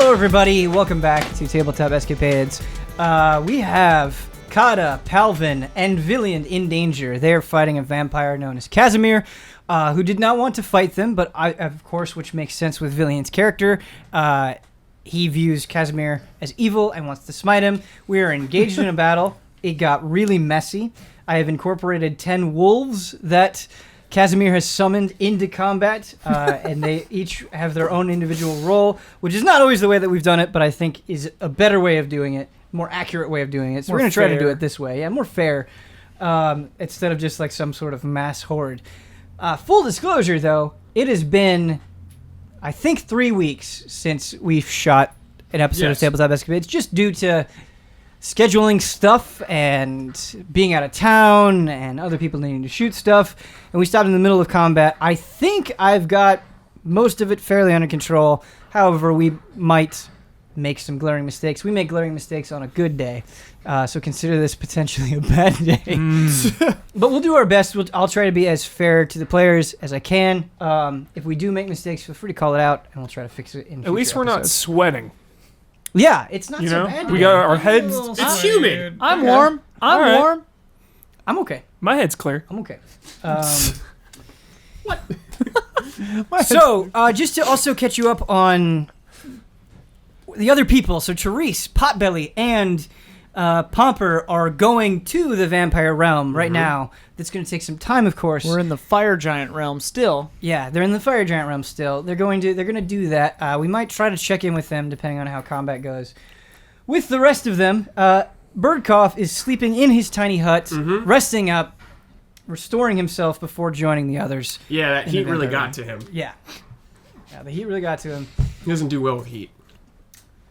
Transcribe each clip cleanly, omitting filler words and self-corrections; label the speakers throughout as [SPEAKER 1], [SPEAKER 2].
[SPEAKER 1] Hello, everybody. Welcome back to Tabletop Escapades. We have Kada, Palvin, and Villian in danger. They are fighting a vampire known as Casimir, who did not want to fight them, but of course, which makes sense with Villian's character. He views Casimir as evil and wants to smite him. We are engaged in a battle. It got really messy. I have incorporated 10 wolves that Casimir has summoned into combat, and they each have their own individual role, which is not always the way that we've done it, but I think is a better way of doing it, more accurate way of doing it. So we're going to try to do it this way. Yeah, more fair, instead of just like some sort of mass horde. Full disclosure, though, it has been, I think, 3 weeks since we've shot an episode of Tabletop Escapades, just due to scheduling stuff and being out of town and other people needing to shoot stuff, and we stopped in the middle of combat. I think I've got most of it fairly under control. However, we might make some glaring mistakes. We make glaring mistakes on a good day, so consider this potentially a bad day. But we'll do our best. I'll try to be as fair to the players as I can. If we do make mistakes, feel free to call it out, and we'll try to fix it in future
[SPEAKER 2] At least we're not
[SPEAKER 1] episodes.
[SPEAKER 2] Sweating.
[SPEAKER 1] Yeah, it's not so bad.
[SPEAKER 2] We got our heads.
[SPEAKER 3] It's humid.
[SPEAKER 4] I'm warm. I'm warm.
[SPEAKER 1] I'm okay.
[SPEAKER 2] My head's clear.
[SPEAKER 1] I'm okay. What? So, just to also catch you up on the other people. So, Therese, Potbelly, and Pomper are going to the vampire realm right now. That's going to take some time, of course.
[SPEAKER 4] We're in the fire giant realm still.
[SPEAKER 1] Yeah, they're in the fire giant realm still. They're going to do that. We might try to check in with them depending on how combat goes. With the rest of them, Birdcough is sleeping in his tiny hut, resting up, restoring himself before joining the others.
[SPEAKER 3] Yeah, that heat really got to him.
[SPEAKER 1] Yeah, the heat really got to him.
[SPEAKER 3] He doesn't do well with heat.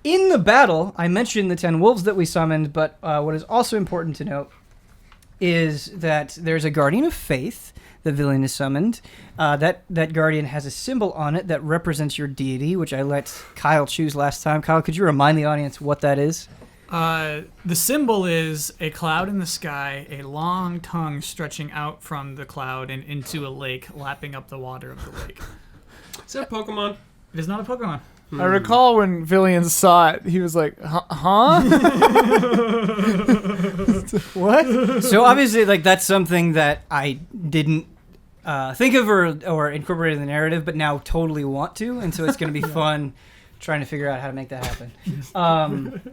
[SPEAKER 1] In the battle, I mentioned the 10 wolves that we summoned, but what is also important to note is that there's a Guardian of Faith that Villian has summoned. That Guardian has a symbol on it that represents your deity, which I let Kyle choose last time. Kyle, could you remind the audience what that is?
[SPEAKER 5] The symbol is a cloud in the sky, a long tongue stretching out from the cloud and into a lake, lapping up the water of the lake.
[SPEAKER 3] Is that a Pokemon?
[SPEAKER 5] It is not a Pokemon.
[SPEAKER 4] I recall when Villian saw it, he was like, huh? What?
[SPEAKER 1] So obviously, like, that's something that I didn't think of or incorporate in the narrative, but now totally want to, and so it's going to be fun trying to figure out how to make that happen.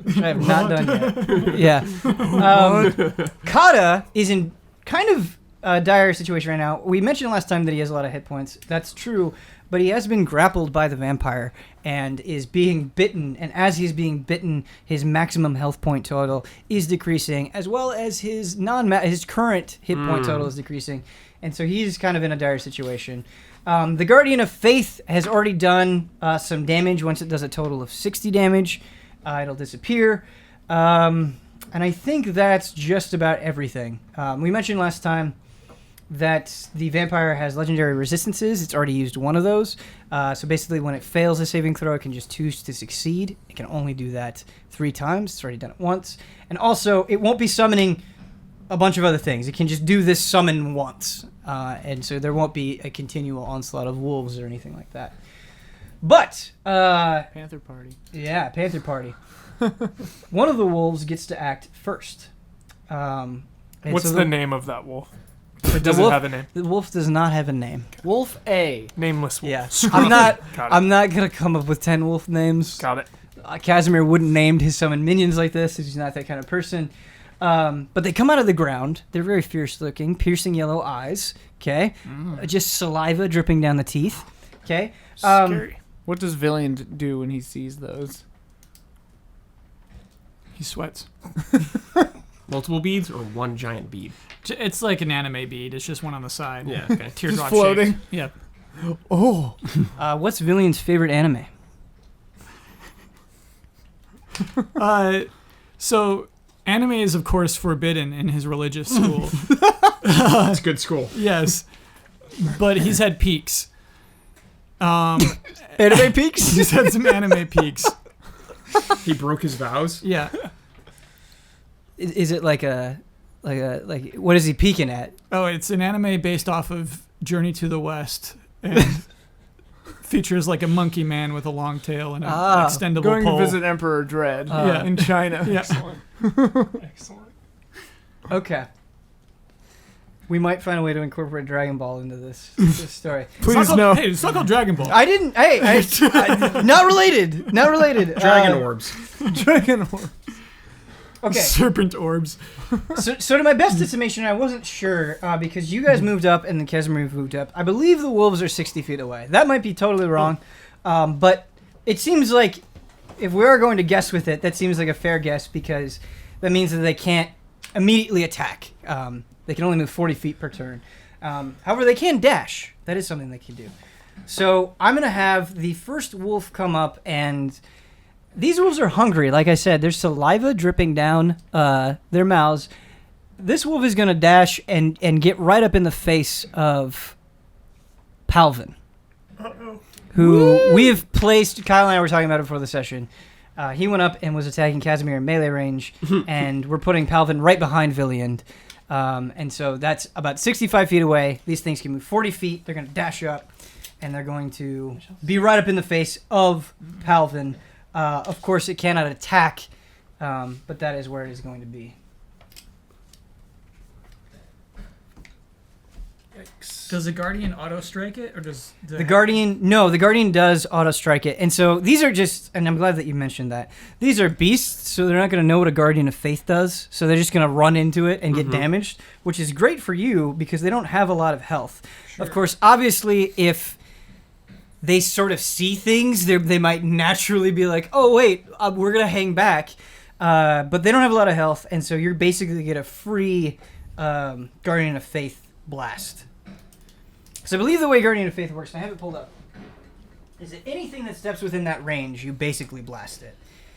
[SPEAKER 1] Which I have not done yet. Yeah. Kada is in kind of dire situation right now. We mentioned last time that he has a lot of hit points. That's true, but he has been grappled by the vampire and is being bitten, and as he's being bitten, his maximum health point total is decreasing, as well as his current hit point total is decreasing, and so he's kind of in a dire situation. The Guardian of Faith has already done some damage. Once it does a total of 60 damage, it'll disappear. And I think that's just about everything. We mentioned last time that the vampire has legendary resistances. It's already used one of those. So basically, when it fails a saving throw, it can just choose to succeed. It can only do that 3 times. It's already done it once. And also, it won't be summoning a bunch of other things. It can just do this summon once. And so there won't be a continual onslaught of wolves or anything like that. But
[SPEAKER 4] Panther Party.
[SPEAKER 1] Yeah, Panther Party. One of the wolves gets to act first.
[SPEAKER 2] What's the name of that wolf? It
[SPEAKER 1] The
[SPEAKER 2] doesn't
[SPEAKER 1] wolf,
[SPEAKER 2] have a name.
[SPEAKER 1] The wolf does not have a name.
[SPEAKER 4] Wolf A.
[SPEAKER 2] Nameless wolf.
[SPEAKER 1] Yeah,
[SPEAKER 2] Got it.
[SPEAKER 1] I'm not gonna come up with 10 wolf names.
[SPEAKER 2] Got it.
[SPEAKER 1] Casimir wouldn't named his summon minions like this. He's not that kind of person. But they come out of the ground. They're very fierce looking, piercing yellow eyes. Okay, just saliva dripping down the teeth. Okay,
[SPEAKER 2] Scary.
[SPEAKER 4] What does Villian do when he sees those?
[SPEAKER 2] He sweats.
[SPEAKER 3] Multiple beads or one giant bead?
[SPEAKER 5] It's like an anime bead. It's just one on the side.
[SPEAKER 3] Yeah, okay.
[SPEAKER 5] Teardrop
[SPEAKER 4] floating.
[SPEAKER 5] shaped. Yeah.
[SPEAKER 4] Oh.
[SPEAKER 1] What's Villian's favorite anime?
[SPEAKER 5] So anime is, of course, forbidden in his religious school.
[SPEAKER 3] It's a good school.
[SPEAKER 5] Yes. But he's had peaks.
[SPEAKER 1] Anime peaks?
[SPEAKER 5] He's had some anime peaks.
[SPEAKER 3] He broke his vows?
[SPEAKER 5] Yeah.
[SPEAKER 1] Is it like what is he peeking at?
[SPEAKER 5] Oh, it's an anime based off of Journey to the West and features like a monkey man with a long tail and an extendable
[SPEAKER 4] Going
[SPEAKER 5] pole.
[SPEAKER 4] to visit Emperor Dread in China.
[SPEAKER 5] Yeah.
[SPEAKER 2] Excellent. Excellent.
[SPEAKER 1] Okay. We might find a way to incorporate Dragon Ball into this story.
[SPEAKER 4] Please no.
[SPEAKER 5] Hey, it's not called Dragon Ball.
[SPEAKER 1] I didn't. Hey, not related. Not related.
[SPEAKER 3] Dragon orbs.
[SPEAKER 4] Dragon War.
[SPEAKER 1] Okay.
[SPEAKER 5] Serpent orbs.
[SPEAKER 1] So to my best estimation, I wasn't sure because you guys moved up and then Casimir moved up. I believe the wolves are 60 feet away. That might be totally wrong, but it seems like if we are going to guess with it, that seems like a fair guess because that means that they can't immediately attack. They can only move 40 feet per turn. However, they can dash. That is something they can do. So I'm going to have the first wolf come up, and these wolves are hungry. Like I said, there's saliva dripping down their mouths. This wolf is going to dash and get right up in the face of Palvin, who we have placed. Kyle and I were talking about it before the session. He went up and was attacking Casimir in melee range, and we're putting Palvin right behind Villian. And so that's about 65 feet away. These things can move 40 feet. They're going to dash up, and they're going to be right up in the face of Palvin. Of course, it cannot attack, but that is where it is going to be.
[SPEAKER 5] Does the Guardian auto-strike it, or does...
[SPEAKER 1] The Guardian... No, the Guardian does auto-strike it. And so these are just... And I'm glad that you mentioned that. These are beasts, so they're not going to know what a Guardian of Faith does. So they're just going to run into it and get damaged, which is great for you because they don't have a lot of health. Sure. Of course, obviously, if they sort of see things, they might naturally be like, oh, wait, we're going to hang back. But they don't have a lot of health, and so you're basically going to get a free Guardian of Faith blast. So I believe the way Guardian of Faith works, and I have it pulled up, is that anything that steps within that range, you basically blast it.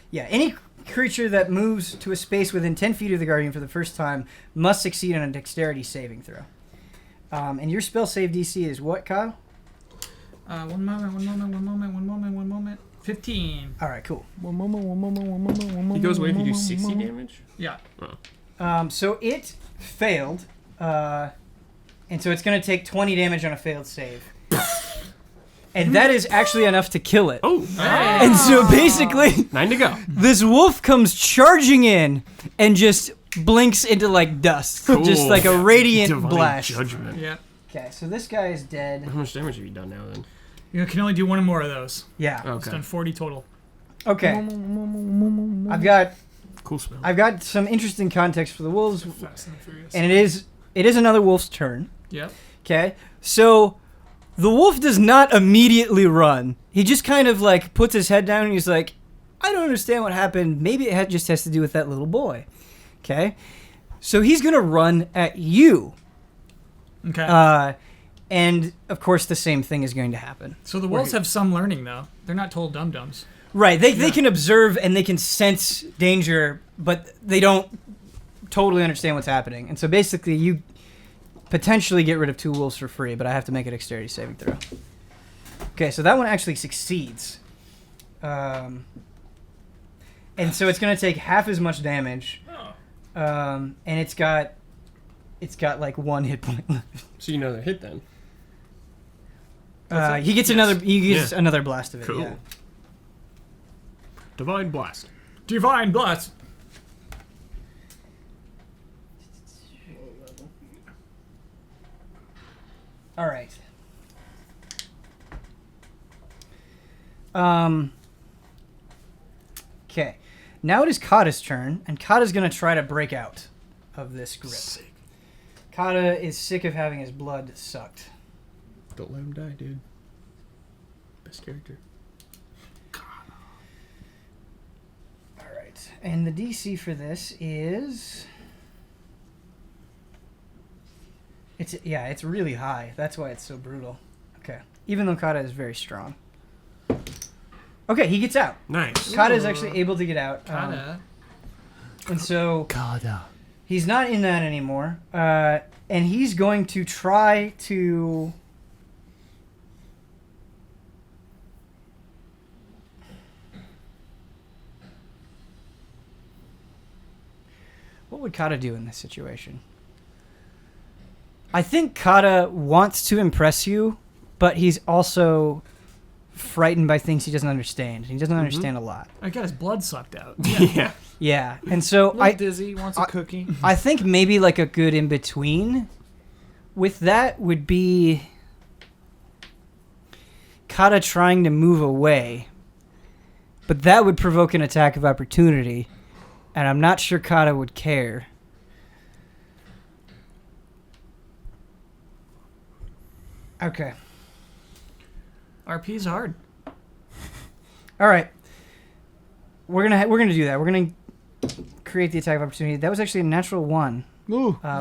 [SPEAKER 1] Yeah, any creature that moves to a space within 10 feet of the Guardian for the first time must succeed on a dexterity saving throw. And your spell save DC is what, Kyle?
[SPEAKER 5] One moment. 15.
[SPEAKER 1] All right, cool.
[SPEAKER 4] One moment.
[SPEAKER 3] He goes away if you do 60 damage?
[SPEAKER 5] Yeah.
[SPEAKER 3] Oh.
[SPEAKER 1] So it failed, and so it's going to take 20 damage on a failed save. And that is actually enough to kill it.
[SPEAKER 3] Oh.
[SPEAKER 1] And so basically,
[SPEAKER 3] 9 to go.
[SPEAKER 1] this wolf comes charging in and just blinks into like dust.
[SPEAKER 3] Cool.
[SPEAKER 1] Just like a radiant
[SPEAKER 3] Divine
[SPEAKER 1] blast.
[SPEAKER 3] Judgment.
[SPEAKER 5] Yeah.
[SPEAKER 1] Okay, so this guy is dead.
[SPEAKER 3] How much damage have you done now then?
[SPEAKER 5] You can only do one more of those.
[SPEAKER 1] Yeah.
[SPEAKER 5] It's done 40 total.
[SPEAKER 1] Okay. I've got
[SPEAKER 3] Cool spell.
[SPEAKER 1] some interesting context for the wolves,
[SPEAKER 2] Fast and Furious.
[SPEAKER 1] and it is another wolf's turn.
[SPEAKER 5] Yep.
[SPEAKER 1] Okay, so the wolf does not immediately run. He just kind of like puts his head down and he's like, I don't understand what happened. Maybe it just has to do with that little boy. Okay, so he's gonna run at you.
[SPEAKER 5] Okay.
[SPEAKER 1] And of course the same thing is going to happen.
[SPEAKER 5] So the wolves have some learning, though. They're not total dum-dums.
[SPEAKER 1] Right, they can observe and they can sense danger, but they don't totally understand what's happening. And so basically you potentially get rid of 2 wolves for free, but I have to make a dexterity saving throw. Okay, so that one actually succeeds. And so it's going to take half as much damage. And it's got like 1 hit point left.
[SPEAKER 3] So you know they're hit then.
[SPEAKER 1] He gets another blast of it.
[SPEAKER 3] Cool.
[SPEAKER 1] Yeah.
[SPEAKER 3] Divine Blast.
[SPEAKER 5] Divine blast.
[SPEAKER 1] All right. Okay. Now it is Kada's turn, and Kada's going to try to break out of this grip.
[SPEAKER 3] Sick.
[SPEAKER 1] Kada is sick of having his blood sucked.
[SPEAKER 3] Don't let him die, dude. Best character.
[SPEAKER 1] All right. And the DC for this is... It's really high. That's why it's so brutal. Okay. Even though Kada is very strong. Okay, he gets out.
[SPEAKER 3] Nice.
[SPEAKER 1] Kada is actually able to get out.
[SPEAKER 5] Kada.
[SPEAKER 1] And so...
[SPEAKER 4] Kada.
[SPEAKER 1] He's not in that anymore. And he's going to try to... What would Kada do in this situation? I think Kada wants to impress you, but he's also frightened by things he doesn't understand. He doesn't understand a lot.
[SPEAKER 5] I got his blood sucked out.
[SPEAKER 3] Yeah.
[SPEAKER 1] Yeah, and so
[SPEAKER 4] Dizzy wants a cookie.
[SPEAKER 1] I think maybe like a good in between with that would be Kada trying to move away, but that would provoke an attack of opportunity, and I'm not sure Kada would care. Okay.
[SPEAKER 5] RP's hard.
[SPEAKER 1] All right. We're gonna do that. We're gonna create the attack of opportunity. That was actually a natural 1,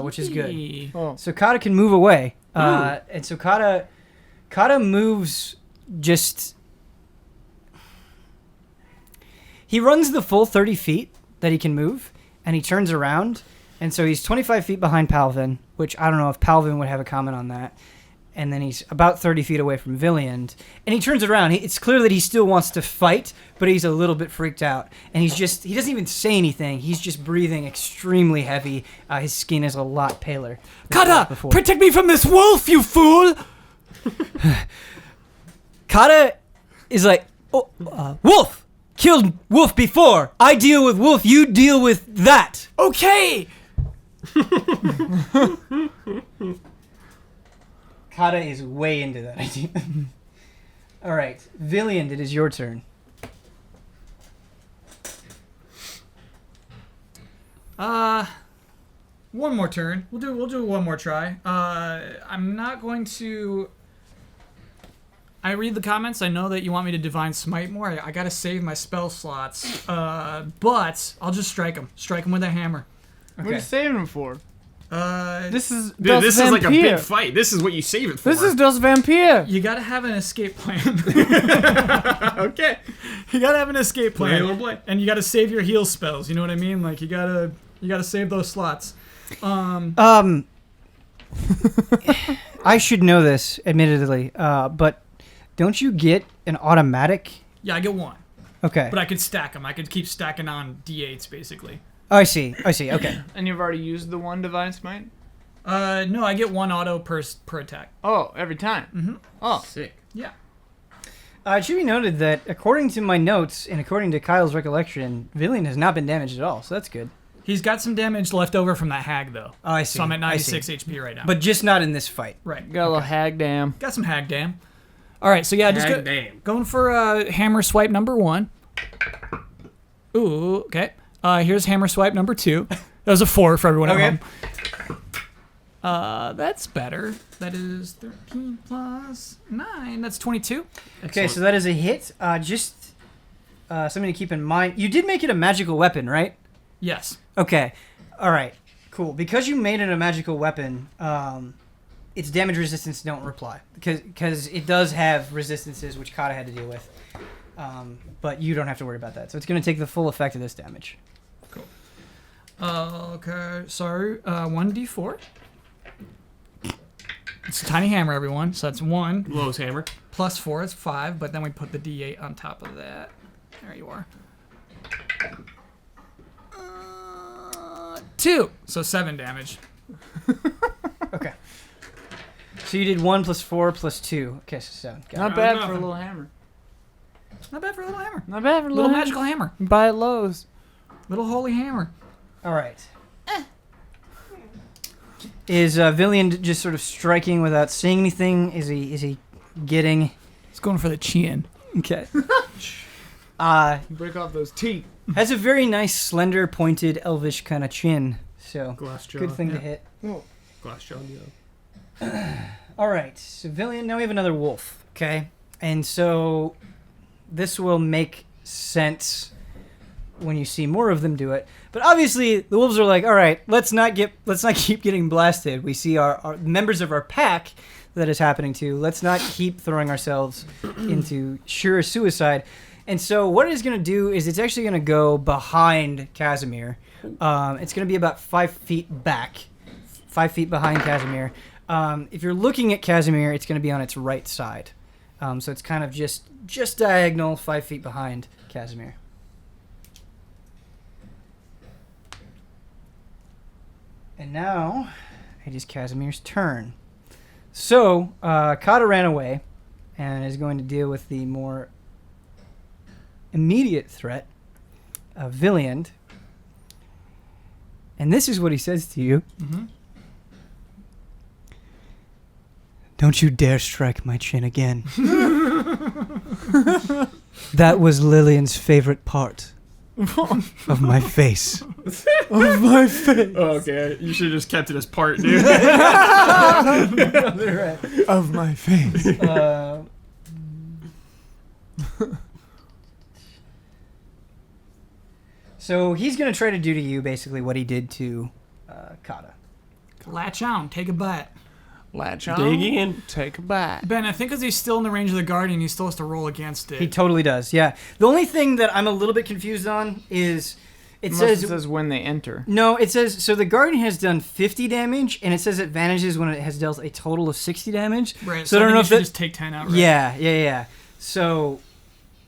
[SPEAKER 1] which is good.
[SPEAKER 5] Yee.
[SPEAKER 4] Oh.
[SPEAKER 1] So Kada can move away, and so Kada moves just. He runs the full 30 feet that he can move, and he turns around, and so he's 25 feet behind Palvin, which I don't know if Palvin would have a comment on that. And then he's about 30 feet away from Villian, and he turns around. It's clear that he still wants to fight, but he's a little bit freaked out. And he doesn't even say anything. He's just breathing extremely heavy. His skin is a lot paler.
[SPEAKER 5] Kada, protect me from this wolf, you fool!
[SPEAKER 1] Kada is like, wolf! Killed wolf before. I deal with wolf, you deal with that.
[SPEAKER 5] Okay!
[SPEAKER 1] Kada is way into that idea. All right, Villian, it is your turn.
[SPEAKER 5] One more turn. We'll do one more try. I'm not going to. I read the comments. I know that you want me to divine smite more. I gotta save my spell slots. But I'll just strike him. Strike him with a hammer.
[SPEAKER 4] What are you saving him for?
[SPEAKER 5] This
[SPEAKER 4] is
[SPEAKER 3] Dude, this is like a big fight. This is what you save it for.
[SPEAKER 4] This is Das Vampire.
[SPEAKER 5] You gotta have an escape plan.
[SPEAKER 3] Okay.
[SPEAKER 5] You gotta have an escape plan.
[SPEAKER 3] Play.
[SPEAKER 5] And you gotta save your heal spells. You know what I mean? Like you gotta save those slots.
[SPEAKER 1] I should know this, admittedly, but don't you get an automatic?
[SPEAKER 5] Yeah, I get one.
[SPEAKER 1] Okay.
[SPEAKER 5] But I could stack them. I could keep stacking on d8s basically.
[SPEAKER 1] Oh, I see. Okay.
[SPEAKER 4] And you've already used the one divine smite?
[SPEAKER 5] No, I get one auto per attack.
[SPEAKER 4] Oh, every time.
[SPEAKER 5] Mm-hmm.
[SPEAKER 4] Oh,
[SPEAKER 3] Sick.
[SPEAKER 5] Yeah.
[SPEAKER 1] It should be noted that according to my notes and according to Kyle's recollection, Villian has not been damaged at all, so that's good.
[SPEAKER 5] He's got some damage left over from that hag though.
[SPEAKER 1] Oh, I see.
[SPEAKER 5] So I'm at
[SPEAKER 1] I see.
[SPEAKER 5] 96 HP right now.
[SPEAKER 1] But just not in this fight.
[SPEAKER 5] right.
[SPEAKER 4] got a little hag dam.
[SPEAKER 5] Got some hag dam. All right, so yeah, just going for hammer swipe number 1. Ooh, okay. Here's hammer swipe number 2. That was a 4 for everyone at home. That's better. That is 13 plus 9. That's 22.
[SPEAKER 1] Okay, so that is a hit. Just something to keep in mind. You did make it a magical weapon, right?
[SPEAKER 5] Yes.
[SPEAKER 1] Okay. All right. Cool. Because you made it a magical weapon, its damage resistance don't reply. Because it does have resistances, which Kada had to deal with. But you don't have to worry about that. So it's going to take the full effect of this damage.
[SPEAKER 5] Cool. Okay, sorry. 1d4. It's a tiny hammer, everyone. So that's 1.
[SPEAKER 3] Low's hammer.
[SPEAKER 5] Plus 4 is 5, but then we put the d8 on top of that. There you are. 2. So 7 damage.
[SPEAKER 1] Okay. So you did 1 plus 4 plus 2. Okay, so 7. Got
[SPEAKER 4] Not
[SPEAKER 1] it.
[SPEAKER 4] bad for a little hammer.
[SPEAKER 5] Not bad for a little hammer.
[SPEAKER 4] Not bad for a
[SPEAKER 5] Little
[SPEAKER 4] little
[SPEAKER 5] magical hammer.
[SPEAKER 4] Buy at Lowe's.
[SPEAKER 5] Little holy hammer.
[SPEAKER 1] All right. Is Villian just sort of striking without saying anything? Is he getting?
[SPEAKER 5] It's going for the chin.
[SPEAKER 1] Okay.
[SPEAKER 4] Break off those teeth.
[SPEAKER 1] Has a very nice, slender, pointed, elvish kind of chin. So
[SPEAKER 3] Glass jaw.
[SPEAKER 1] good thing to hit.
[SPEAKER 3] Glass jaw. Yeah.
[SPEAKER 1] All right. So Villian, now we have another wolf. Okay. And so this will make sense when you see more of them do it. But obviously, the wolves are like, all right, let's not keep getting blasted. We see our members of our pack that is happening to. Let's not keep throwing ourselves into sure suicide. And so what it's going to do is it's actually going to go behind Casimir. It's going to be about 5 feet back, 5 feet behind Casimir. If you're looking at Casimir, it's going to be on its right side. So it's kind of just diagonal, 5 feet behind Casimir. And now it is Casimir's turn. So Kada ran away, and is going to deal with the more immediate threat of Villian. And this is what he says to you.
[SPEAKER 5] Mm-hmm.
[SPEAKER 1] Don't you dare strike my chin again. That was Lillian's favorite part of my face.
[SPEAKER 4] Of my face.
[SPEAKER 3] Oh, okay, you should have just kept it as part, dude.
[SPEAKER 4] Of my face.
[SPEAKER 1] So he's going to try to do to you basically what he did to Kada.
[SPEAKER 5] Latch on, take a bite.
[SPEAKER 4] Latch on.
[SPEAKER 3] Dig in.
[SPEAKER 4] Take a bite.
[SPEAKER 5] Ben, I think because he's still in the range of the Guardian, he still has to roll against it.
[SPEAKER 1] He totally does, yeah. The only thing that I'm a little bit confused on is it says
[SPEAKER 4] when they enter.
[SPEAKER 1] No, it says so the Guardian has done 50 damage, and it says advantages when it has dealt a total of 60 damage.
[SPEAKER 5] Right.
[SPEAKER 1] So I don't know if that
[SPEAKER 5] just take 10 outright.
[SPEAKER 1] Yeah. So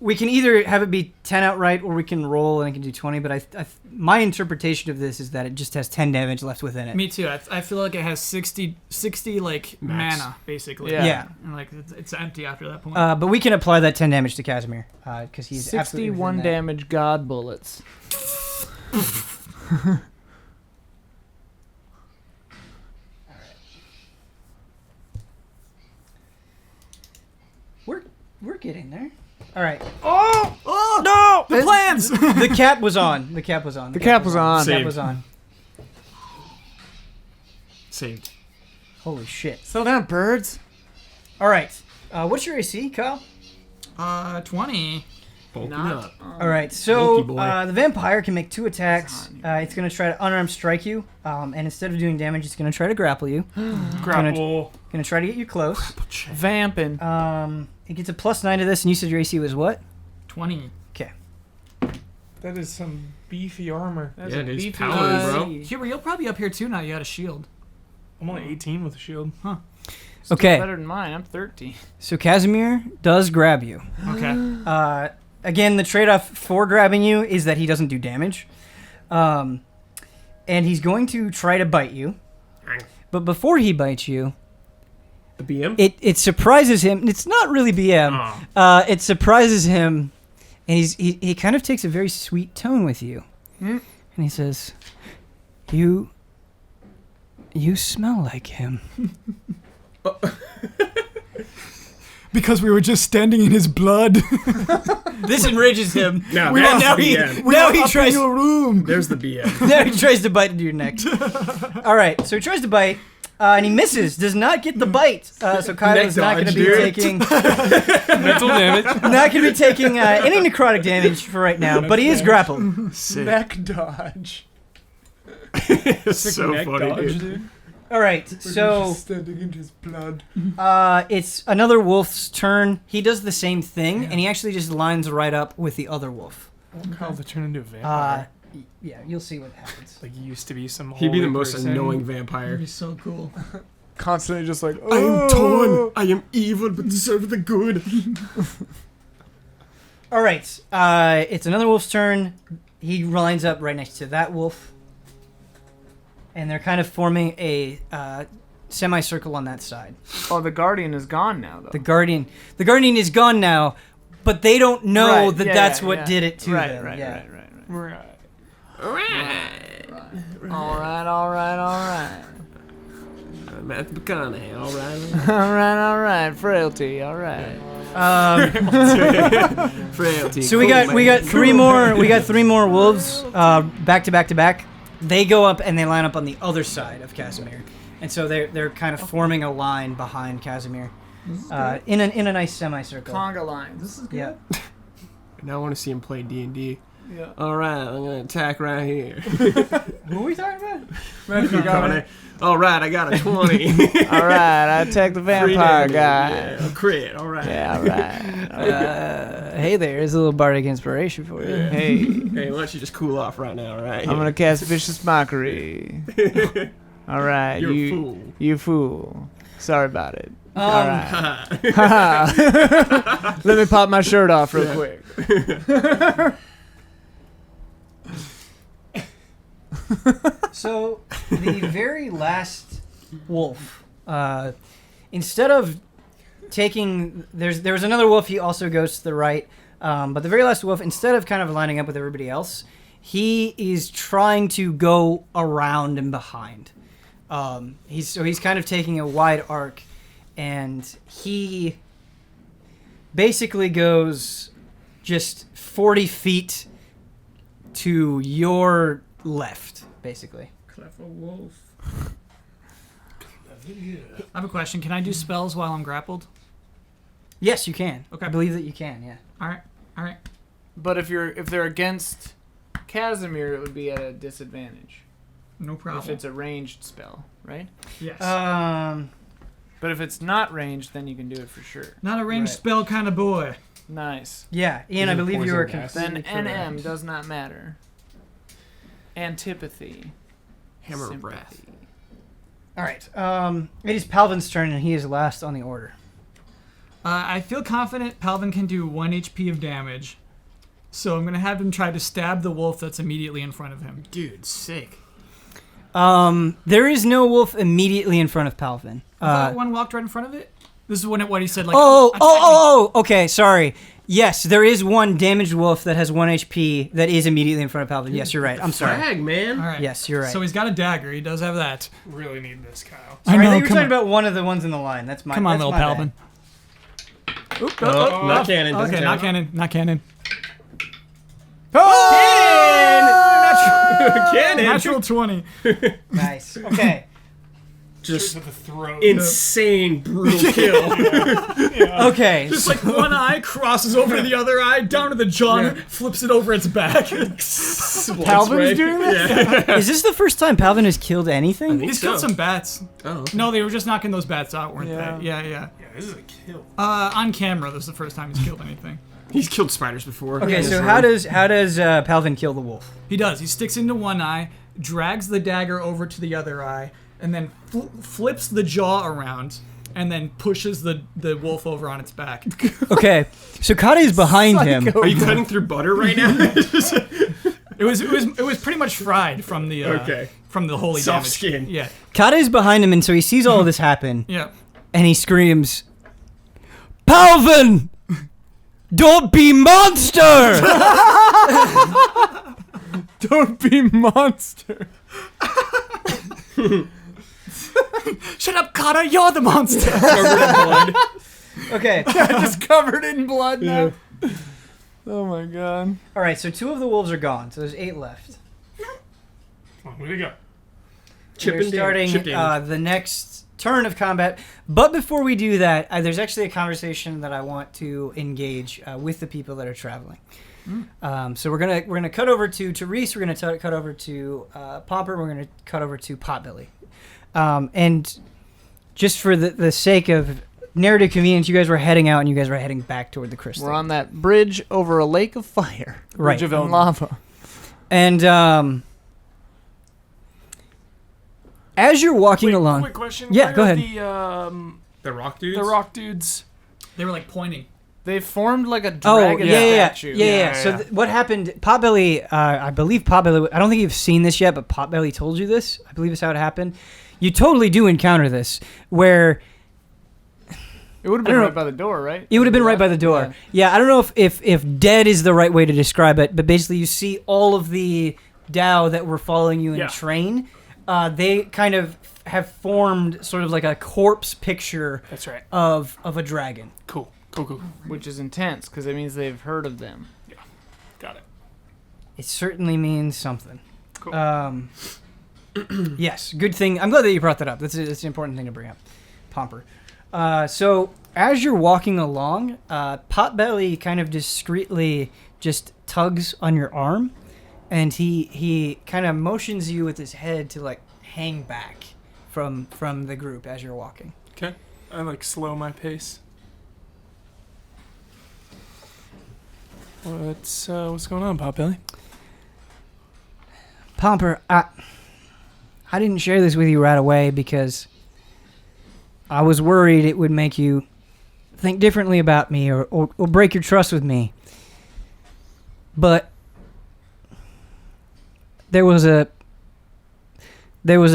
[SPEAKER 1] we can either have it be 10 outright, or we can roll and it can do 20. But my interpretation of this is that it just has 10 damage left within it.
[SPEAKER 5] Me too. I feel like it has 60 like
[SPEAKER 3] Max.
[SPEAKER 5] mana basically.
[SPEAKER 1] Yeah.
[SPEAKER 5] And like it's empty after that point.
[SPEAKER 1] But we can apply that 10 damage to Casimir because he's absolutely
[SPEAKER 4] 61
[SPEAKER 1] within that.
[SPEAKER 4] damage God bullets.
[SPEAKER 1] We're getting there. All right.
[SPEAKER 5] Oh no! The plans.
[SPEAKER 1] The cap was on. The cap was on.
[SPEAKER 4] The cap was on.
[SPEAKER 1] The cap
[SPEAKER 3] Saved.
[SPEAKER 1] was on.
[SPEAKER 3] Saved.
[SPEAKER 1] Holy shit.
[SPEAKER 4] Settle down, birds.
[SPEAKER 1] All right. What's your AC, Kyle?
[SPEAKER 5] 20.
[SPEAKER 3] Bulking
[SPEAKER 4] Not-
[SPEAKER 3] up.
[SPEAKER 1] All right. So
[SPEAKER 3] Bulky boy.
[SPEAKER 1] the vampire can make 2 attacks. It's going to try to unarmed strike you, and instead of doing damage, it's going to try to grapple you.
[SPEAKER 2] Grapple.
[SPEAKER 1] Going to try to get you close.
[SPEAKER 4] Vamping.
[SPEAKER 1] It gets a +9 to this, and you said your AC was what?
[SPEAKER 5] 20.
[SPEAKER 1] Okay.
[SPEAKER 2] That is some beefy armor.
[SPEAKER 4] That's
[SPEAKER 3] Yeah,
[SPEAKER 4] a
[SPEAKER 3] dude's
[SPEAKER 4] beefy
[SPEAKER 3] paladin, bro.
[SPEAKER 4] AC.
[SPEAKER 5] Huber, you'll probably be up here too now. You got a shield.
[SPEAKER 2] I'm only 18 with a shield.
[SPEAKER 4] Still
[SPEAKER 1] Okay.
[SPEAKER 4] better than mine. I'm 13.
[SPEAKER 1] So Casimir does grab you.
[SPEAKER 5] Okay.
[SPEAKER 1] Again, the trade-off for grabbing you is that he doesn't do damage. And he's going to try to bite you. But before he bites you,
[SPEAKER 3] The BM?
[SPEAKER 1] it surprises him. It's not really BM.
[SPEAKER 3] Oh.
[SPEAKER 1] It surprises him, and he kind of takes a very sweet tone with you. And he says, You smell like him.
[SPEAKER 5] Because we were just standing in his blood.
[SPEAKER 1] This enrages him.
[SPEAKER 3] Now,
[SPEAKER 1] And
[SPEAKER 3] that's
[SPEAKER 1] now
[SPEAKER 3] the
[SPEAKER 1] he
[SPEAKER 3] BM.
[SPEAKER 1] now he tries
[SPEAKER 5] room.
[SPEAKER 3] There's the BM.
[SPEAKER 1] now he tries to bite into your neck. All right, so he tries to bite, and he misses. Does not get the bite. So Kyle is not going to be
[SPEAKER 3] dodge, dude.
[SPEAKER 1] taking
[SPEAKER 2] Mental damage.
[SPEAKER 1] not going to be taking any necrotic damage for right now. But he is grappled.
[SPEAKER 3] Sick.
[SPEAKER 4] Neck dodge.
[SPEAKER 3] So funny, dude.
[SPEAKER 1] All right, so
[SPEAKER 4] standing in his blood.
[SPEAKER 1] it's another wolf's turn. He does the same thing, and he actually just lines right up with the other wolf.
[SPEAKER 2] How to turn into a vampire.
[SPEAKER 1] Yeah, you'll see what happens.
[SPEAKER 2] Like he used to be some.
[SPEAKER 3] He'd be the
[SPEAKER 2] holy
[SPEAKER 3] most
[SPEAKER 2] person.
[SPEAKER 3] annoying
[SPEAKER 5] That'd
[SPEAKER 3] vampire.
[SPEAKER 5] be so cool.
[SPEAKER 4] Constantly just like,
[SPEAKER 3] I am torn. I am evil, but serve the good.
[SPEAKER 1] All right, it's another wolf's turn. He lines up right next to that wolf, and they're kind of forming a semicircle on that side.
[SPEAKER 4] Oh, the Guardian is gone now, though.
[SPEAKER 1] The Guardian is gone now, but they don't know
[SPEAKER 4] Right,
[SPEAKER 1] that
[SPEAKER 4] yeah,
[SPEAKER 1] that's
[SPEAKER 4] yeah,
[SPEAKER 1] what
[SPEAKER 4] yeah.
[SPEAKER 1] did it to
[SPEAKER 4] right,
[SPEAKER 1] them.
[SPEAKER 4] Right,
[SPEAKER 1] yeah.
[SPEAKER 4] right, right,
[SPEAKER 2] Right.
[SPEAKER 4] All right.
[SPEAKER 3] Matthew McConaughey, all right.
[SPEAKER 4] all right. Frailty, all right.
[SPEAKER 3] Frailty.
[SPEAKER 1] So we got three more wolves back to back. They go up and they line up on the other side of Casimir, and so they're kind of forming a line behind Casimir, in a nice semicircle.
[SPEAKER 4] Conga lines. This is good.
[SPEAKER 1] Yeah.
[SPEAKER 3] Now I want to see him play D&D.
[SPEAKER 4] Yeah.
[SPEAKER 3] All right, I'm gonna attack right here.
[SPEAKER 1] Who are we talking about?
[SPEAKER 4] Matthew McConaughey.
[SPEAKER 3] All right, I got a 20.
[SPEAKER 4] All right, I attack the vampire
[SPEAKER 3] Three
[SPEAKER 4] guy.
[SPEAKER 3] damage. Yeah, a crit. All right.
[SPEAKER 4] Yeah, all right.
[SPEAKER 1] Hey there, here's a little bardic inspiration for you.
[SPEAKER 4] Hey,
[SPEAKER 3] Hey, why don't you just cool off right now, all right?
[SPEAKER 4] I'm gonna cast vicious mockery. All right,
[SPEAKER 3] You're a fool.
[SPEAKER 4] You fool. Sorry about it. All
[SPEAKER 1] Um,
[SPEAKER 4] right. Let me pop my shirt off real quick.
[SPEAKER 1] So the very last wolf, instead of taking there was another wolf. He also goes to the right, but the very last wolf, instead of kind of lining up with everybody else, he is trying to go around and behind. He's kind of taking a wide arc, and he basically goes just 40 feet to your left, basically.
[SPEAKER 5] Clever wolf. I have a question. Can I do spells while I'm grappled?
[SPEAKER 1] Yes, you can.
[SPEAKER 5] Okay.
[SPEAKER 1] I believe that you can, yeah.
[SPEAKER 5] All right.
[SPEAKER 4] But if they're against Casimir, it would be at a disadvantage.
[SPEAKER 5] No problem.
[SPEAKER 4] If it's a ranged spell, right?
[SPEAKER 5] Yes.
[SPEAKER 4] But if it's not ranged, then you can do it for sure.
[SPEAKER 5] Not a ranged
[SPEAKER 4] Right.
[SPEAKER 5] spell kind of boy.
[SPEAKER 4] Nice.
[SPEAKER 1] Yeah, Ian, I
[SPEAKER 3] Is it
[SPEAKER 1] believe you were
[SPEAKER 3] poison gas?
[SPEAKER 1] completely
[SPEAKER 4] Then NM
[SPEAKER 1] correct.
[SPEAKER 4] does not matter. Antipathy.
[SPEAKER 3] Hammer of
[SPEAKER 4] Sympathy.
[SPEAKER 3] Breath.
[SPEAKER 1] All right. It is Palvin's turn, and he is last on the order.
[SPEAKER 5] I feel confident Palvin can do 1 HP of damage, so I'm going to have him try to stab the wolf that's immediately in front of him.
[SPEAKER 3] Dude, sick.
[SPEAKER 1] There is no wolf immediately in front of Palvin.
[SPEAKER 5] I thought one walked right in front of it? This is what he said, like...
[SPEAKER 1] Okay, sorry. Yes, there is one damaged wolf that has 1 HP that is immediately in front of Palvin. Yes, you're right. I'm sorry.
[SPEAKER 3] Frag, man.
[SPEAKER 5] All right.
[SPEAKER 1] Yes, you're right.
[SPEAKER 5] So he's got a dagger. He does have that.
[SPEAKER 2] Really need this, Kyle.
[SPEAKER 1] Sorry, I
[SPEAKER 5] know,
[SPEAKER 1] thought you were
[SPEAKER 5] come
[SPEAKER 1] talking
[SPEAKER 5] on.
[SPEAKER 1] about one of the ones in the line. That's my
[SPEAKER 5] Come on,
[SPEAKER 1] that's
[SPEAKER 5] little
[SPEAKER 1] my
[SPEAKER 5] Palvin.
[SPEAKER 1] bad.
[SPEAKER 5] Oop,
[SPEAKER 3] Not cannon. Doesn't
[SPEAKER 5] Okay,
[SPEAKER 3] count.
[SPEAKER 5] not cannon.
[SPEAKER 3] Cannon.
[SPEAKER 5] Natural 20.
[SPEAKER 1] Nice. Okay.
[SPEAKER 3] Just
[SPEAKER 2] To the throat.
[SPEAKER 3] insane brutal kill.
[SPEAKER 1] Okay.
[SPEAKER 5] Just like one eye crosses over to the other eye, down to the jaw, and flips it over its back.
[SPEAKER 4] Palvin's doing this?
[SPEAKER 1] Is this the first time Palvin has killed anything?
[SPEAKER 5] He's killed some bats.
[SPEAKER 3] Oh, okay.
[SPEAKER 5] No, they were just knocking those bats out, weren't
[SPEAKER 4] Yeah.
[SPEAKER 5] they? Yeah.
[SPEAKER 2] Yeah, this is a kill.
[SPEAKER 5] On camera, this is the first time he's killed anything.
[SPEAKER 3] He's killed spiders before.
[SPEAKER 1] Okay,
[SPEAKER 3] Yeah,
[SPEAKER 1] so
[SPEAKER 3] this
[SPEAKER 1] how
[SPEAKER 3] room.
[SPEAKER 1] does Palvin kill the wolf?
[SPEAKER 5] He does. He sticks into one eye, drags the dagger over to the other eye, and then flips the jaw around, and then pushes the wolf over on its back.
[SPEAKER 1] Okay, so Kada is behind him.
[SPEAKER 3] Are you cutting through butter right now?
[SPEAKER 5] It was pretty much fried from the
[SPEAKER 3] Okay.
[SPEAKER 5] from the holy
[SPEAKER 3] Soft
[SPEAKER 5] damage.
[SPEAKER 3] skin.
[SPEAKER 5] Yeah.
[SPEAKER 1] Kada is behind him, and so he sees all of this happen,
[SPEAKER 5] Yeah.
[SPEAKER 1] and he screams, "Palvin! Don't be monster!"
[SPEAKER 4] Don't be monster.
[SPEAKER 5] Shut up, Kada! You're the monster.
[SPEAKER 3] Covered in blood.
[SPEAKER 1] Okay.
[SPEAKER 4] Just covered in blood now. Oh my god.
[SPEAKER 1] All right, so 2 of the wolves are gone, so there's 8 left.
[SPEAKER 2] Come on, way to go.
[SPEAKER 1] We're
[SPEAKER 3] and
[SPEAKER 1] starting
[SPEAKER 3] chip damage.
[SPEAKER 1] the next turn of combat. But before we do that, there's actually a conversation that I want to engage with the people that are traveling. So we're gonna cut over to Therese. We're gonna cut over to Pomper. We're gonna cut over to Potbelly. And just for the sake of narrative convenience, you guys were heading out and you guys were heading back toward the crystal.
[SPEAKER 4] We're on that bridge over a lake of fire.
[SPEAKER 1] Right.
[SPEAKER 4] Bridge of lava.
[SPEAKER 1] And as you're walking along,
[SPEAKER 2] Quick question.
[SPEAKER 1] Yeah,
[SPEAKER 2] Where
[SPEAKER 1] go
[SPEAKER 2] are
[SPEAKER 1] ahead.
[SPEAKER 3] The rock dudes?
[SPEAKER 2] The rock dudes.
[SPEAKER 5] They were like pointing.
[SPEAKER 4] They formed like a
[SPEAKER 1] oh
[SPEAKER 4] dragon statue.
[SPEAKER 1] yeah. So what happened? Potbelly, I believe Potbelly. I don't think you've seen this yet, but Potbelly told you this. I believe it's how it happened. You totally do encounter this, where
[SPEAKER 4] It would have
[SPEAKER 1] I
[SPEAKER 4] been
[SPEAKER 1] don't
[SPEAKER 4] right
[SPEAKER 1] know.
[SPEAKER 4] by the door, right?
[SPEAKER 1] it would have been right by the door. Yeah, I don't know if dead is the right way to describe it, but basically you see all of the Dao that were following you in
[SPEAKER 2] Yeah.
[SPEAKER 1] train. They kind of have formed sort of like a corpse picture
[SPEAKER 2] That's right.
[SPEAKER 1] of a dragon.
[SPEAKER 2] Cool.
[SPEAKER 4] Which is intense because it means they've heard of them.
[SPEAKER 2] Got it.
[SPEAKER 1] It certainly means something.
[SPEAKER 2] Cool.
[SPEAKER 1] Yes, good thing. I'm glad that you brought that up. That's an important thing to bring up. Pomper. So as you're walking along, Potbelly kind of discreetly just tugs on your arm, and he kind of motions you with his head to like hang back from the group as you're walking.
[SPEAKER 2] Okay. I like slow my pace. What's going on, Potbelly?
[SPEAKER 1] Pomper, I didn't share this with you right away because I was worried it would make you think differently about me or break your trust with me. But there was a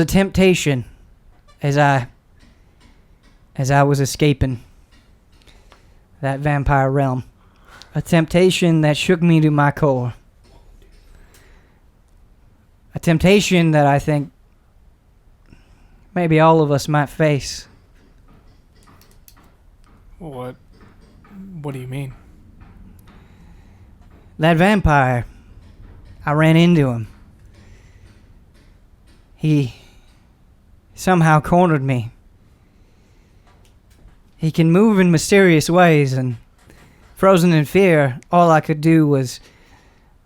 [SPEAKER 1] temptation as I was escaping that vampire realm. A temptation that shook me to my core. A temptation that I think maybe all of us might face.
[SPEAKER 2] What do you mean?
[SPEAKER 1] That vampire, I ran into him. He somehow cornered me. He can move in mysterious ways, and frozen in fear, all I could do was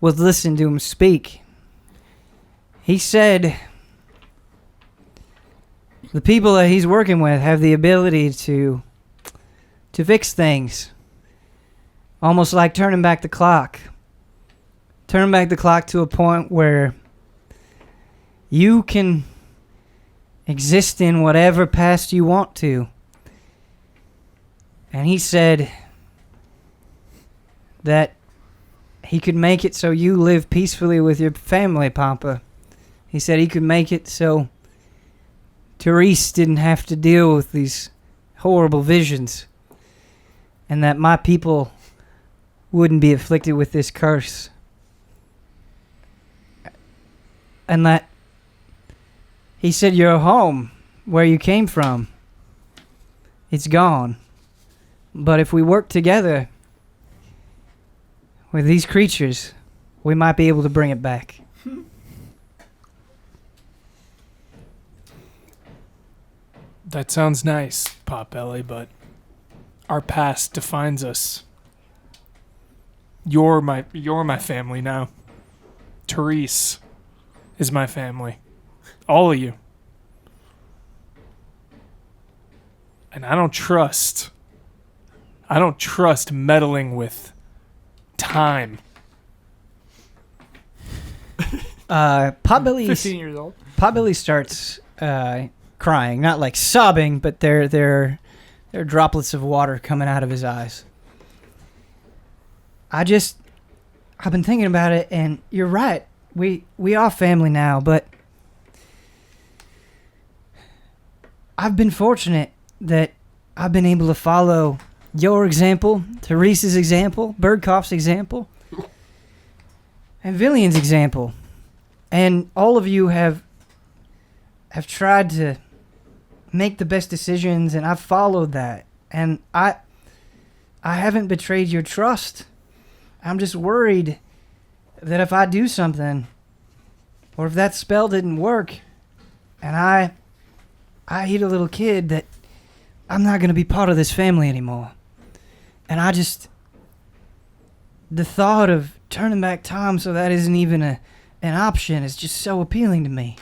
[SPEAKER 1] listen to him speak. He said the people that he's working with have the ability to fix things. Almost like turning back the clock. Turn back the clock to a point where you can exist in whatever past you want to. And he said that he could make it so you live peacefully with your family, Papa. He said he could make it so Therese didn't have to deal with these horrible visions. And that my people wouldn't be afflicted with this curse. And that he said your home, where you came from, it's gone. But if we work together with these creatures, we might be able to bring it back.
[SPEAKER 2] That sounds nice, Potbelly, but our past defines us. You're my family now. Therese is my family. All of you. And I don't trust meddling with time.
[SPEAKER 1] Potbelly
[SPEAKER 4] 15 years old.
[SPEAKER 1] Potbelly starts crying, not like sobbing, but there are droplets of water coming out of his eyes. I've been thinking about it, and you're right. We are family now, but I've been fortunate that I've been able to follow your example, Therese's example, Birdcought's example, and Villian's example. And all of you have tried to make the best decisions, and I've followed that. And I haven't betrayed your trust. I'm just worried that if I do something, or if that spell didn't work, and I eat a little kid, that I'm not going to be part of this family anymore. And the thought of turning back time so that isn't even an option is just so appealing to me.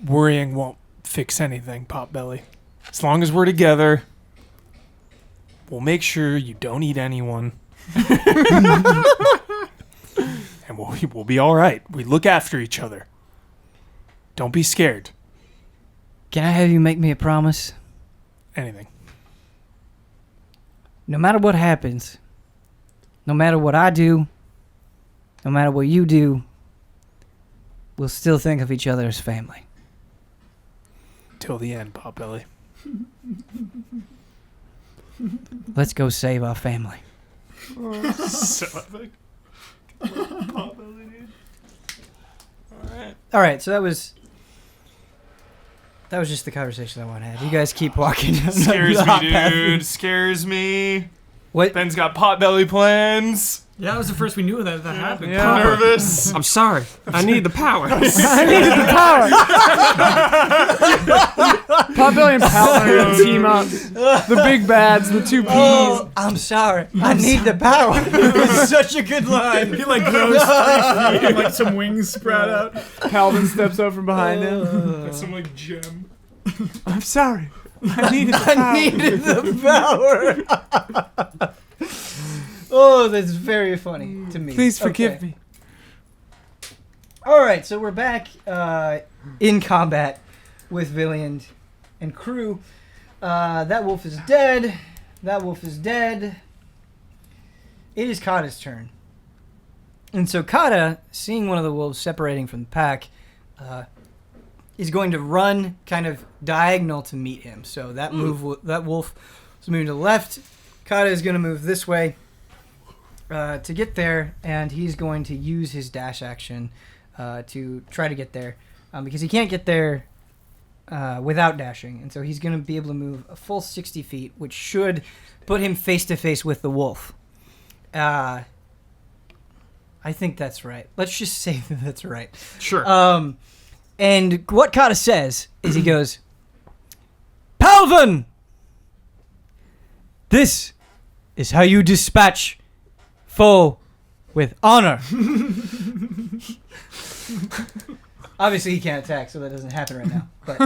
[SPEAKER 2] Worrying won't fix anything, Potbelly. As long as we're together, we'll make sure you don't eat anyone. And we'll be all right. We look after each other. Don't be scared.
[SPEAKER 1] Can I have you make me a promise?
[SPEAKER 2] Anything.
[SPEAKER 1] No matter what happens, no matter what I do, no matter what you do, we'll still think of each other as family.
[SPEAKER 2] Till the end, Potbelly.
[SPEAKER 1] Let's go save our family.
[SPEAKER 2] So epic. Potbelly, dude.
[SPEAKER 1] All right, so that was just the conversation I want to have. You guys keep walking.
[SPEAKER 2] Scares me, dude. Scares me.
[SPEAKER 1] What?
[SPEAKER 2] Ben's got Potbelly plans.
[SPEAKER 5] Yeah, that was the first we knew that happened.
[SPEAKER 2] Yeah. Nervous.
[SPEAKER 3] I'm sorry. I need the power.
[SPEAKER 1] I needed the power.
[SPEAKER 4] Potbelly and Paladin are gonna team up. The big bads, the two P's.
[SPEAKER 1] Oh, I'm sorry. I need the power. It was such a good line.
[SPEAKER 5] He like grows 3 feet and like some wings sprout out.
[SPEAKER 4] Paladin steps up from behind him.
[SPEAKER 2] That's some like gem.
[SPEAKER 4] I'm sorry. I needed the power.
[SPEAKER 1] I needed the power. Oh, that's very funny to me.
[SPEAKER 4] Please forgive
[SPEAKER 1] Okay.
[SPEAKER 4] me.
[SPEAKER 1] All right, so we're back in combat with Villian and crew. That wolf is dead. That wolf is dead. It is Kada's turn. And so Kada, seeing one of the wolves separating from the pack, is going to run kind of diagonal to meet him. So that wolf was moving to the left, Kada is going to move this way to get there, and he's going to use his dash action to try to get there because he can't get there without dashing, and so he's going to be able to move a full 60 feet, which should put him face to face with the wolf. I think that's right. Let's just say that that's right.
[SPEAKER 3] Sure.
[SPEAKER 1] And what Kada says is he goes, Palvin! This is how you dispatch foe with honor. Obviously, he can't attack, so that doesn't happen right now. But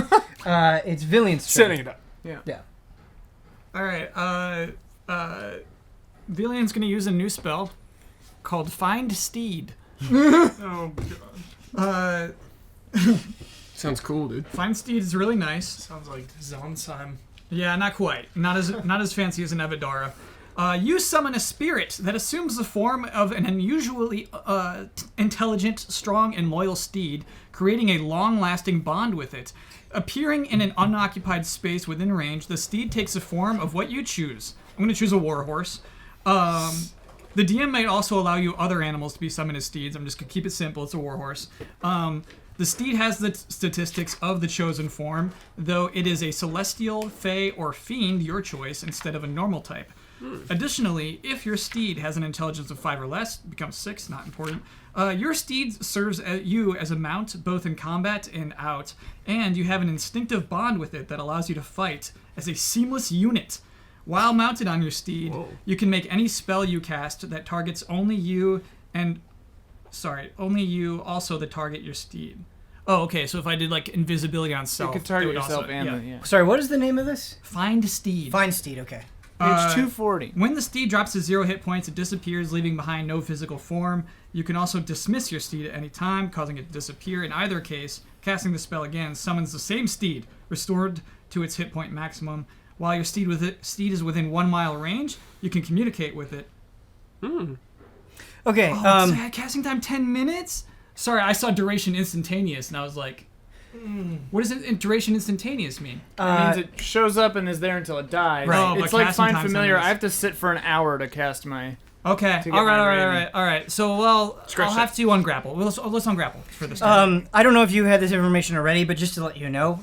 [SPEAKER 1] it's Villian's turn.
[SPEAKER 2] Setting it up.
[SPEAKER 1] Yeah.
[SPEAKER 5] All right. Villian's gonna use a new spell called Find Steed.
[SPEAKER 2] Oh, God.
[SPEAKER 3] Sounds cool, dude.
[SPEAKER 5] Find Steed is really nice.
[SPEAKER 2] Sounds like Zonsheim.
[SPEAKER 5] Yeah, not quite. Not as fancy as an Evidara. You summon a spirit that assumes the form of an unusually intelligent, strong, and loyal steed, creating a long-lasting bond with it. Appearing in an unoccupied space within range, the steed takes the form of what you choose. I'm going to choose a warhorse. The DM may also allow you other animals to be summoned as steeds. I'm just going to keep it simple. It's a warhorse. The steed has the statistics of the chosen form, though it is a celestial, fey, or fiend, your choice, instead of a normal type. Additionally, if your steed has an intelligence of 5 or less, becomes 6, not important, your steed serves you as a mount both in combat and out, and you have an instinctive bond with it that allows you to fight as a seamless unit. While mounted on your steed, you can make any spell you cast that targets only you also the target your steed. Oh, okay, so if I did like invisibility on self,
[SPEAKER 4] You could target
[SPEAKER 5] it would
[SPEAKER 4] yourself
[SPEAKER 5] also,
[SPEAKER 4] and
[SPEAKER 5] yeah.
[SPEAKER 1] Sorry, what is the name of this?
[SPEAKER 5] Find Steed.
[SPEAKER 1] Find Steed, okay.
[SPEAKER 4] Page 240.
[SPEAKER 5] When the steed drops to 0 hit points, it disappears, leaving behind no physical form. You can also dismiss your steed at any time, causing it to disappear. In either case, casting the spell again summons the same steed, restored to its hit point maximum. While your steed is within 1 mile range, you can communicate with it.
[SPEAKER 1] Okay,
[SPEAKER 5] Casting time 10 minutes? Sorry, I saw duration instantaneous, and I was like, what does duration instantaneous mean?
[SPEAKER 4] It means it shows up and is there until it dies.
[SPEAKER 1] Right.
[SPEAKER 5] Oh,
[SPEAKER 4] It's
[SPEAKER 5] but
[SPEAKER 4] like
[SPEAKER 5] casting
[SPEAKER 4] Find
[SPEAKER 5] time's
[SPEAKER 4] Familiar.
[SPEAKER 5] 10 minutes.
[SPEAKER 4] I have to sit for an hour to cast my...
[SPEAKER 5] Okay,
[SPEAKER 4] get
[SPEAKER 5] all
[SPEAKER 4] my
[SPEAKER 5] right. So, well, I'll have to ungrapple. Let's ungrapple for this time.
[SPEAKER 1] I don't know if you had this information already, but just to let you know,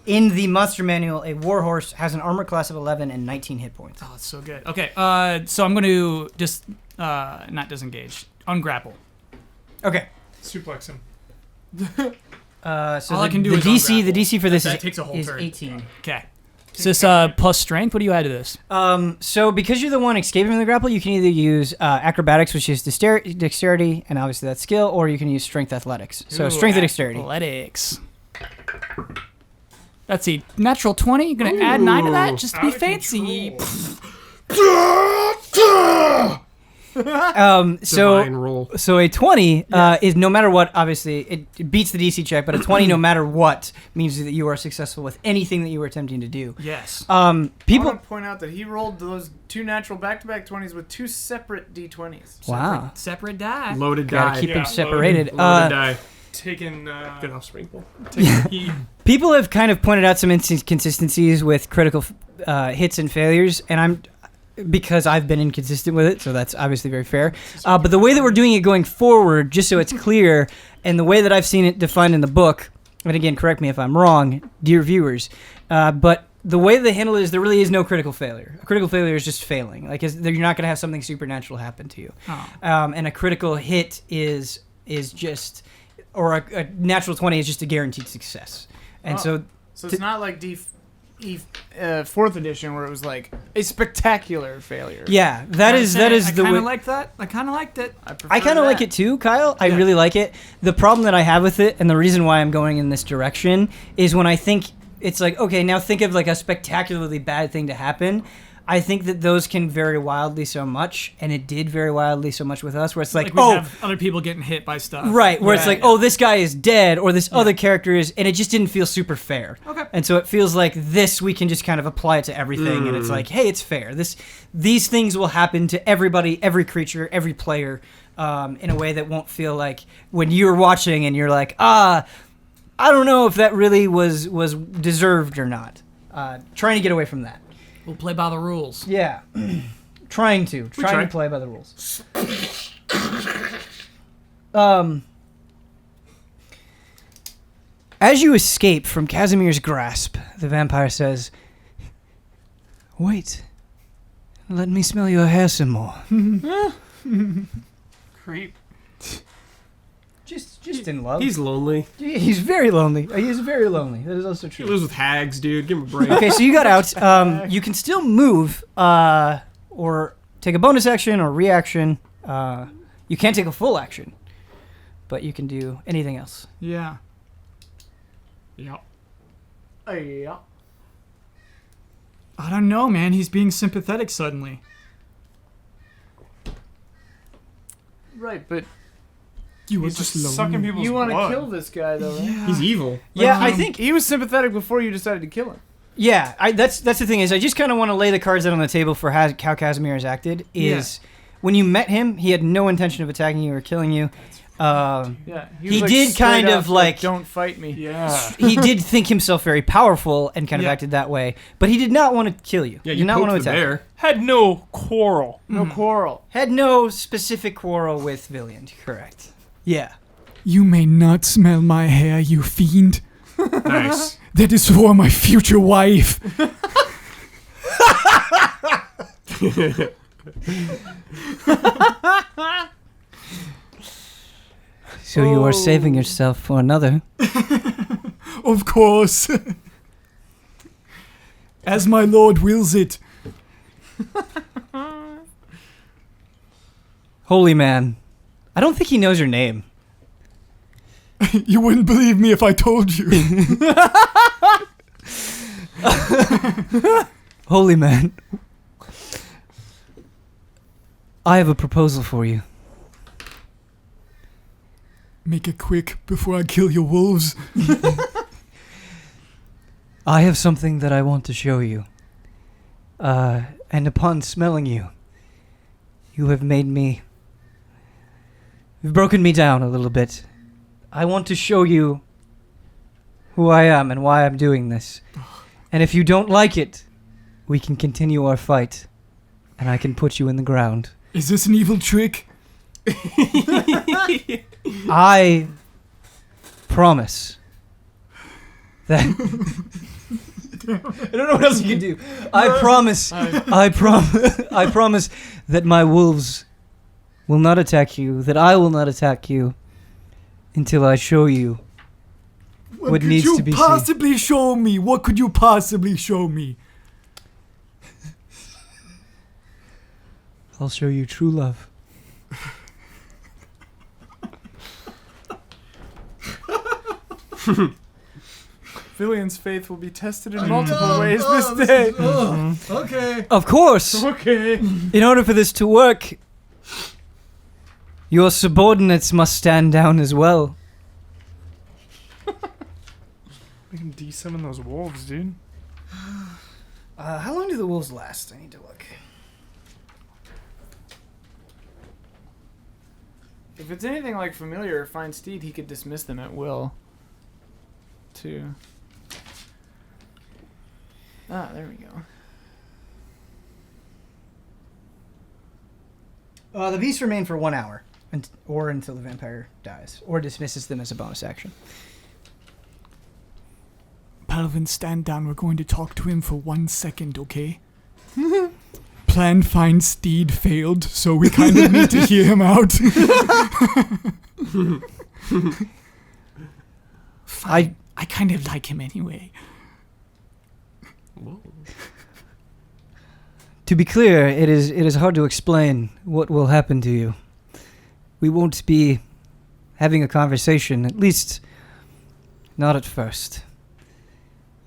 [SPEAKER 1] in the monster manual, a warhorse has an armor class of 11 and 19 hit points.
[SPEAKER 5] Oh, it's so good. Okay, so I'm going to just not disengage. Ungrapple.
[SPEAKER 1] Okay.
[SPEAKER 2] Suplex him.
[SPEAKER 1] So
[SPEAKER 5] All I can do
[SPEAKER 1] the
[SPEAKER 5] is
[SPEAKER 1] DC, the
[SPEAKER 5] ungrapple.
[SPEAKER 1] DC for this
[SPEAKER 5] That takes a whole
[SPEAKER 1] is
[SPEAKER 5] turn.
[SPEAKER 1] 18.
[SPEAKER 5] Okay. Is this plus strength? What do you add to this?
[SPEAKER 1] So because you're the one escaping from the grapple, you can either use acrobatics, which is dexterity, and obviously that's skill, or you can use strength athletics. So strength and dexterity.
[SPEAKER 5] Athletics. Let's see. Natural 20. You're going to add 9 to that just to be
[SPEAKER 2] Out of
[SPEAKER 5] fancy.
[SPEAKER 2] control.
[SPEAKER 3] Divine roll.
[SPEAKER 1] So a 20 is no matter what, obviously, it beats the DC check, but a 20 no matter what means that you are successful with anything that you were attempting to do.
[SPEAKER 5] Yes.
[SPEAKER 4] I
[SPEAKER 1] People...
[SPEAKER 4] want to point out that he rolled those 2 natural back-to-back 20s with 2 separate d20s.
[SPEAKER 1] Wow.
[SPEAKER 5] Separate die.
[SPEAKER 3] Loaded
[SPEAKER 1] Gotta
[SPEAKER 3] die.
[SPEAKER 1] keep them
[SPEAKER 2] Yeah,
[SPEAKER 1] separated.
[SPEAKER 3] Loaded die.
[SPEAKER 2] Taking
[SPEAKER 3] Get off sprinkle.
[SPEAKER 2] heat.
[SPEAKER 1] People have kind of pointed out some inconsistencies with critical hits and failures, and because I've been inconsistent with it, so that's obviously very fair. But the way that we're doing it going forward, just so it's clear, and the way that I've seen it defined in the book, and again, correct me if I'm wrong, dear viewers, but the way they handle it is there really is no critical failure. A critical failure is just failing. Like, you're not going to have something supernatural happen to you.
[SPEAKER 5] Oh.
[SPEAKER 1] And a critical hit is just, or a natural 20 is just a guaranteed success. And so
[SPEAKER 4] it's not like 4th edition where it was like a spectacular failure.
[SPEAKER 1] yeah, that is
[SPEAKER 5] I
[SPEAKER 1] the
[SPEAKER 5] kind
[SPEAKER 1] way.
[SPEAKER 5] of like that. I kind of liked it.
[SPEAKER 1] I kind of like it too, Kyle. I really like it. The problem that I have with it, and the reason why I'm going in this direction, is when I think it's like, okay, now think of like a spectacularly bad thing to happen. I think that those can vary wildly so much, and it did vary wildly so much with us, where it's like
[SPEAKER 5] we
[SPEAKER 1] oh,
[SPEAKER 5] have other people getting hit by stuff.
[SPEAKER 1] right, where it's
[SPEAKER 5] Right.
[SPEAKER 1] like, oh, this guy is dead, or this other character is, and it just didn't feel super fair.
[SPEAKER 5] Okay.
[SPEAKER 1] And so it feels like this, we can just kind of apply it to everything, and it's like, hey, it's fair. These things will happen to everybody, every creature, every player, in a way that won't feel like when you're watching and you're like, I don't know if that really was deserved or not. Trying to get away from that.
[SPEAKER 5] We'll play by the rules.
[SPEAKER 1] Yeah. Trying to
[SPEAKER 3] try.
[SPEAKER 1] play by the rules. As you escape from Casimir's grasp, the vampire says, "Wait. Let me smell your hair some more."
[SPEAKER 2] Creep.
[SPEAKER 1] Just in love.
[SPEAKER 3] He's lonely.
[SPEAKER 1] He's very lonely. He is very lonely. That is also
[SPEAKER 3] He
[SPEAKER 1] true.
[SPEAKER 3] lives with hags, dude. Give him a break.
[SPEAKER 1] Okay, so you got out. You can still move or take a bonus action or reaction. You can't take a full action, but you can do anything else.
[SPEAKER 5] Yeah.
[SPEAKER 3] Yeah.
[SPEAKER 4] Yeah.
[SPEAKER 5] I don't know, man. He's being sympathetic suddenly.
[SPEAKER 4] Right, but
[SPEAKER 5] You were
[SPEAKER 2] He's
[SPEAKER 5] just
[SPEAKER 2] just
[SPEAKER 5] lonely.
[SPEAKER 2] sucking people's
[SPEAKER 4] you want to
[SPEAKER 2] blood.
[SPEAKER 4] kill this guy, though, right?
[SPEAKER 5] Yeah.
[SPEAKER 3] He's evil.
[SPEAKER 1] Yeah,
[SPEAKER 4] Like,
[SPEAKER 1] I think.
[SPEAKER 4] he was sympathetic before you decided to kill him.
[SPEAKER 1] Yeah, that's the thing is I just kind of want to lay the cards out on the table for how Casimir has acted. Is when you met him, he had no intention of attacking you or killing you.
[SPEAKER 4] Yeah,
[SPEAKER 1] He
[SPEAKER 4] was
[SPEAKER 1] did
[SPEAKER 4] straight
[SPEAKER 1] kind
[SPEAKER 4] up
[SPEAKER 1] of like-
[SPEAKER 4] don't fight me.
[SPEAKER 2] Yeah.
[SPEAKER 1] He did think himself very powerful and kind of
[SPEAKER 5] Yeah.
[SPEAKER 1] acted that way, but he did not want to kill you.
[SPEAKER 3] Yeah,
[SPEAKER 1] He
[SPEAKER 3] you
[SPEAKER 1] did not want to
[SPEAKER 3] poked the
[SPEAKER 1] attack. you.
[SPEAKER 3] bear.
[SPEAKER 2] Had no quarrel.
[SPEAKER 4] No quarrel.
[SPEAKER 1] Had no specific quarrel with Villian. Correct. Yeah.
[SPEAKER 5] You may not smell my hair, you fiend.
[SPEAKER 3] Nice.
[SPEAKER 5] That is for my future wife.
[SPEAKER 1] So you are saving yourself for another.
[SPEAKER 5] Of course. As my lord wills it.
[SPEAKER 1] Holy man. I don't think he knows your name.
[SPEAKER 5] You wouldn't believe me if I told you.
[SPEAKER 1] Holy man. I have a proposal for you.
[SPEAKER 5] Make it quick before I kill your wolves.
[SPEAKER 1] I have something that I want to show you. And upon smelling you, you have made me... You've broken me down a little bit. I want to show you who I am and why I'm doing this. And if you don't like it, we can continue our fight. And I can put you in the ground.
[SPEAKER 5] Is this an evil trick?
[SPEAKER 1] I promise that... I don't know what else you can do. I promise that my wolves will not attack you, that I will not attack you until I show you what needs to be seen.
[SPEAKER 5] possibly show me? What could you possibly show me?
[SPEAKER 1] I'll show you true love.
[SPEAKER 4] Villian's faith will be tested in multiple ways this day.
[SPEAKER 5] Okay.
[SPEAKER 1] Of course!
[SPEAKER 4] Okay.
[SPEAKER 1] In order for this to work, your subordinates must stand down as well.
[SPEAKER 2] We can de-summon those wolves, dude.
[SPEAKER 1] How long do the wolves last? I need to look.
[SPEAKER 4] If it's anything like familiar or fine steed, he could dismiss them at will. Too. Ah, there we go.
[SPEAKER 1] The beasts remain for 1 hour, or until the vampire dies, or dismisses them as a bonus action.
[SPEAKER 5] Palvin, stand down. We're going to talk to him for 1 second, okay? Plan find steed failed, so we kind of need to hear him out. I kind of like him anyway.
[SPEAKER 3] Whoa.
[SPEAKER 1] To be clear, it is hard to explain what will happen to you. We won't be having a conversation, at least not at first.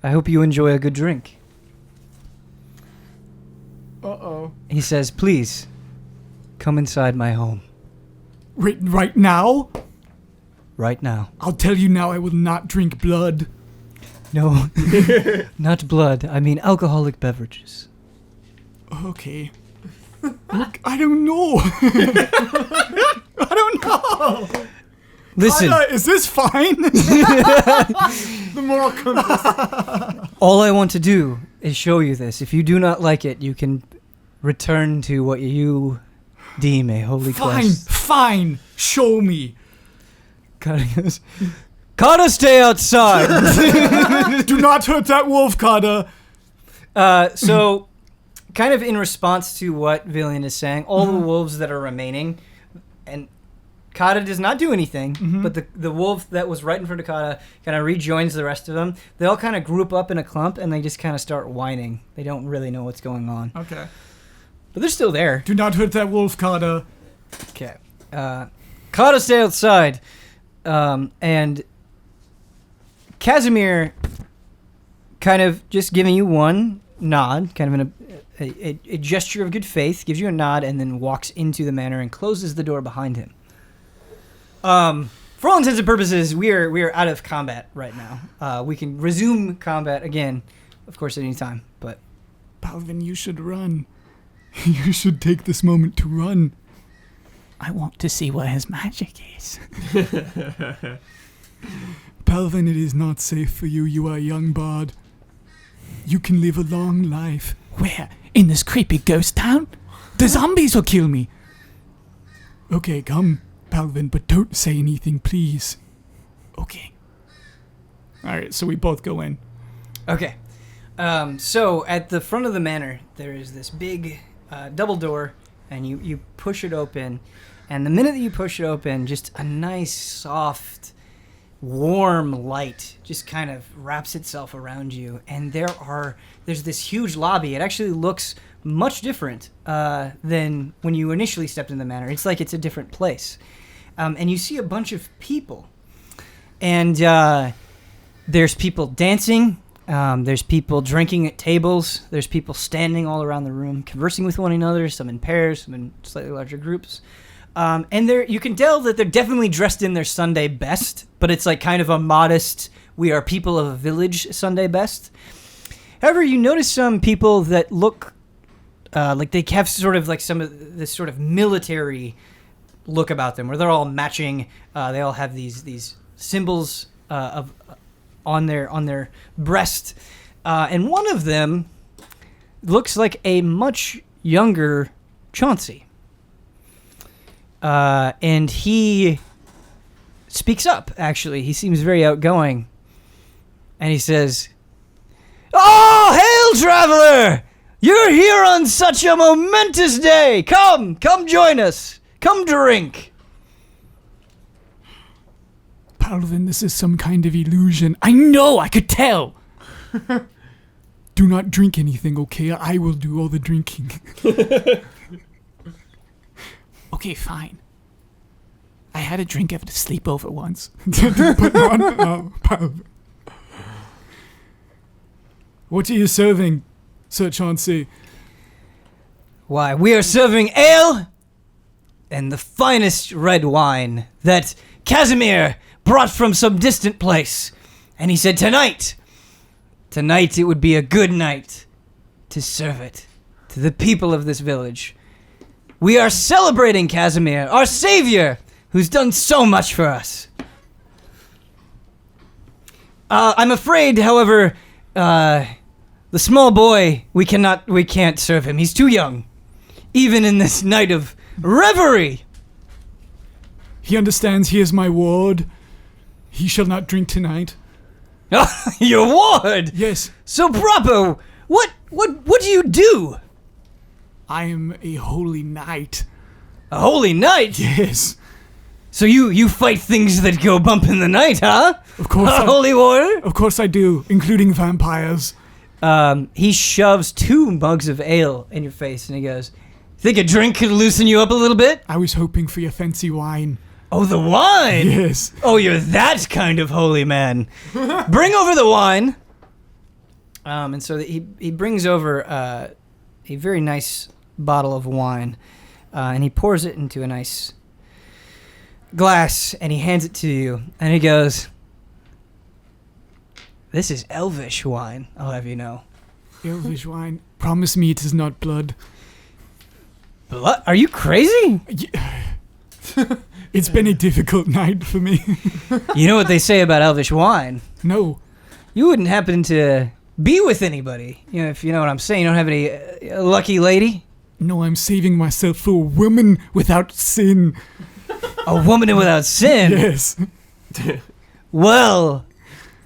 [SPEAKER 1] I hope you enjoy a good drink.
[SPEAKER 4] Uh-oh.
[SPEAKER 1] He says, please, come inside my home.
[SPEAKER 5] Right now?
[SPEAKER 1] Right now.
[SPEAKER 5] I'll tell you now, I will not drink blood.
[SPEAKER 1] No, not blood. I mean alcoholic beverages.
[SPEAKER 5] Okay. Look, I don't know. I don't know.
[SPEAKER 1] Listen,
[SPEAKER 5] Is this fine?
[SPEAKER 4] The moral compass.
[SPEAKER 1] all I want to do show you this. If you do not like it, you can return to what you deem a holy quest.
[SPEAKER 5] Fine. Show me.
[SPEAKER 1] Kada goes, Kada, stay outside.
[SPEAKER 5] Do not hurt that wolf, Kada.
[SPEAKER 1] So, kind of in response to what Villian is saying, all the wolves that are remaining, and Kada does not do anything, but the wolf that was right in front of Kada kind of rejoins the rest of them. They all kind of group up in a clump, and they just kind of start whining. They don't really know what's going on.
[SPEAKER 5] Okay.
[SPEAKER 1] But they're still there.
[SPEAKER 5] Do not hurt that wolf, Kada.
[SPEAKER 1] Okay. Kada, stay outside. And Casimir kind of just giving you one nod, kind of a gesture of good faith, gives you a nod, and then walks into the manor and closes the door behind him. For all intents and purposes, we are out of combat right now. We can resume combat again, of course, at any time. But
[SPEAKER 4] Palvin, you should run. You should take this moment to run.
[SPEAKER 6] I want to see where his magic is.
[SPEAKER 4] Palvin, it is not safe for you. You are a young bard. You can live a long life.
[SPEAKER 6] Where? In this creepy ghost town? The zombies will kill me.
[SPEAKER 4] Okay, come, Palvin, but don't say anything, please.
[SPEAKER 6] Okay.
[SPEAKER 4] All right, so we both go in.
[SPEAKER 1] okay. So at the front of the manor, there is this big double door, and you push it open. And the minute that you push it open, just a nice, soft, warm light just kind of wraps itself around you. And there's this huge lobby. It actually looks much different than when you initially stepped in the manor. It's like it's a different place. And you see a bunch of people. And there's people dancing. There's people drinking at tables. There's people standing all around the room, conversing with one another, some in pairs, some in slightly larger groups. And you can tell that they're definitely dressed in their Sunday best, but it's like kind of a modest, we are people of a village Sunday best. However, you notice some people that look like they have sort of like some of this sort of military look about them, where they're all matching. They all have these symbols on their breast, and one of them looks like a much younger Chauncey. And he speaks up, actually. He seems very outgoing. And he says, "Oh, hail, traveler! You're here on such a momentous day! Come join us! Come drink!"
[SPEAKER 4] Palvin, this is some kind of illusion.
[SPEAKER 6] I know, I could tell.
[SPEAKER 4] Do not drink anything, okay? I will do all the drinking.
[SPEAKER 6] Okay, fine. I had a drink at a sleepover once.
[SPEAKER 4] But not now, Palvin. What are you serving, Sir Chauncey?
[SPEAKER 1] Why, we are serving ale and the finest red wine that Casimir brought from some distant place. And he said tonight it would be a good night to serve it to the people of this village. We are celebrating Casimir, our savior, who's done so much for us. I'm afraid, however, the small boy, we can't serve him. He's too young, even in this night of revelry.
[SPEAKER 4] He understands he is my ward. He shall not drink tonight.
[SPEAKER 1] Your ward?
[SPEAKER 4] Yes,
[SPEAKER 1] So proper. What do you do?
[SPEAKER 4] I am a holy knight.
[SPEAKER 1] A holy knight?
[SPEAKER 4] Yes.
[SPEAKER 1] So you fight things that go bump in the night, huh?
[SPEAKER 4] Of course.
[SPEAKER 1] A holy warrior?
[SPEAKER 4] Of course I do, including vampires.
[SPEAKER 1] He shoves 2 mugs of ale in your face and he goes, "Think a drink could loosen you up a little bit?"
[SPEAKER 4] I was hoping for your fancy wine.
[SPEAKER 1] Oh, the wine?
[SPEAKER 4] Yes.
[SPEAKER 1] Oh, you're that kind of holy man. Bring over the wine. And so he brings over a very nice bottle of wine, and he pours it into a nice glass, and he hands it to you, and he goes, "This is elvish wine, I'll have you know."
[SPEAKER 4] Elvish wine. Promise me it is not blood.
[SPEAKER 1] Blood? Are you crazy?
[SPEAKER 4] It's been a difficult night for me.
[SPEAKER 1] You know what they say about elvish wine?
[SPEAKER 4] No.
[SPEAKER 1] You wouldn't happen to be with anybody. If you know what I'm saying. You don't have any lucky lady?
[SPEAKER 6] No, I'm saving myself for a woman without sin.
[SPEAKER 1] A woman without sin?
[SPEAKER 6] Yes.
[SPEAKER 1] Well,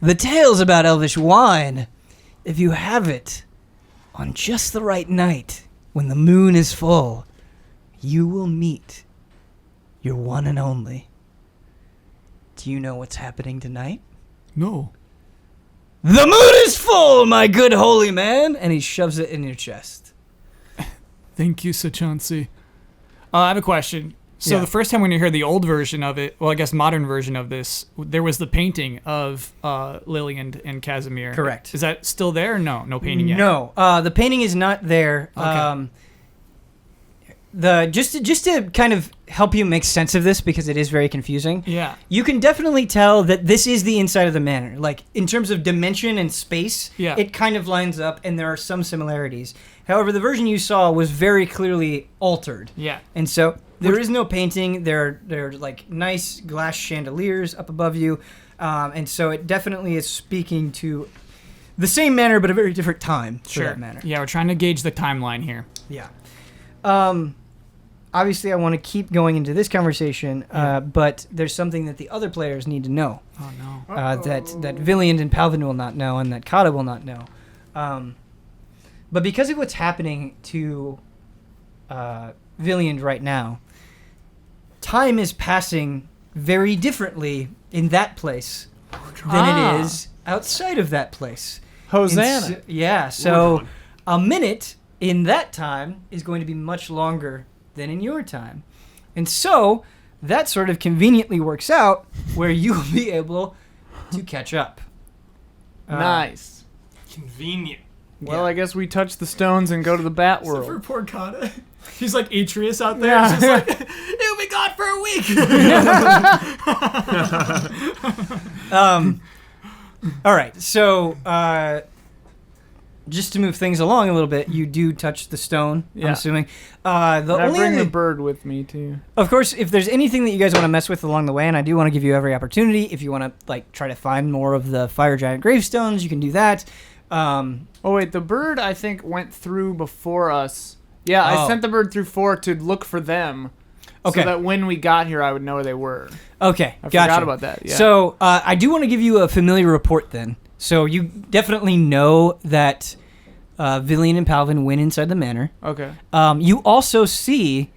[SPEAKER 1] the tales about elvish wine, if you have it on just the right night, when the moon is full, you will meet your one and only. Do you know what's happening tonight?
[SPEAKER 6] No.
[SPEAKER 1] The moon is full, my good holy man! And he shoves it in your chest.
[SPEAKER 6] Thank you, Sir Chauncey.
[SPEAKER 5] I have a question. So
[SPEAKER 1] Yeah.
[SPEAKER 5] the first time when you heard the old version of it, well, I guess modern version of this, there was the painting of Lillian and Casimir.
[SPEAKER 1] Correct.
[SPEAKER 5] Is that still there? Or no, no painting yet.
[SPEAKER 1] No, the painting is not there.
[SPEAKER 5] Okay.
[SPEAKER 1] Just to kind of help you make sense of this, because it is very confusing.
[SPEAKER 5] Yeah.
[SPEAKER 1] You can definitely tell that this is the inside of the manor. Like, in terms of dimension and space,
[SPEAKER 5] Yeah.
[SPEAKER 1] it kind of lines up, and there are some similarities. However, the version you saw was very clearly altered.
[SPEAKER 5] Yeah.
[SPEAKER 1] And so there is no painting. There are like nice glass chandeliers up above you. And so it definitely is speaking to the same manor, but a very different time for that manor.
[SPEAKER 5] Yeah, we're trying to gauge the timeline here.
[SPEAKER 1] Yeah. Obviously, I want to keep going into this conversation, but there's something that the other players need to know.
[SPEAKER 5] Oh no.
[SPEAKER 1] That Villian and Palvin will not know, and that Kada will not know. But because of what's happening to Villian right now, time is passing very differently in that place than it is outside of that place.
[SPEAKER 4] Hosanna.
[SPEAKER 1] So a minute in that time is going to be much longer than in your time. And so that sort of conveniently works out where you will be able to catch up.
[SPEAKER 4] Nice.
[SPEAKER 2] Convenient.
[SPEAKER 4] Well, I guess we touch the stones and go to the bat
[SPEAKER 5] Except for
[SPEAKER 4] world.
[SPEAKER 5] poor Kada. He's like Atreus out there.
[SPEAKER 4] Yeah.
[SPEAKER 5] It's just like, he'll be gone for a week.
[SPEAKER 1] All right. So just to move things along a little bit, you do touch the stone, I'm
[SPEAKER 4] Yeah.
[SPEAKER 1] assuming. The
[SPEAKER 4] And I
[SPEAKER 1] only
[SPEAKER 4] bring the
[SPEAKER 1] other-
[SPEAKER 4] bird with me too.
[SPEAKER 1] Of course, if there's anything that you guys want to mess with along the way, and I do want to give you every opportunity, if you want to like try to find more of the fire giant gravestones, you can do that.
[SPEAKER 4] Oh wait, the bird I think went through before us. Yeah,
[SPEAKER 1] Oh.
[SPEAKER 4] I sent the bird through 4 to look for them.
[SPEAKER 1] Okay.
[SPEAKER 4] So that when we got here, I would know where they were.
[SPEAKER 1] Okay,
[SPEAKER 4] I
[SPEAKER 1] gotcha.
[SPEAKER 4] forgot about that. Yeah.
[SPEAKER 1] So I do want to give you a familiar report then. So you definitely know that Villian and Palvin went inside the manor.
[SPEAKER 4] Okay.
[SPEAKER 1] You also see,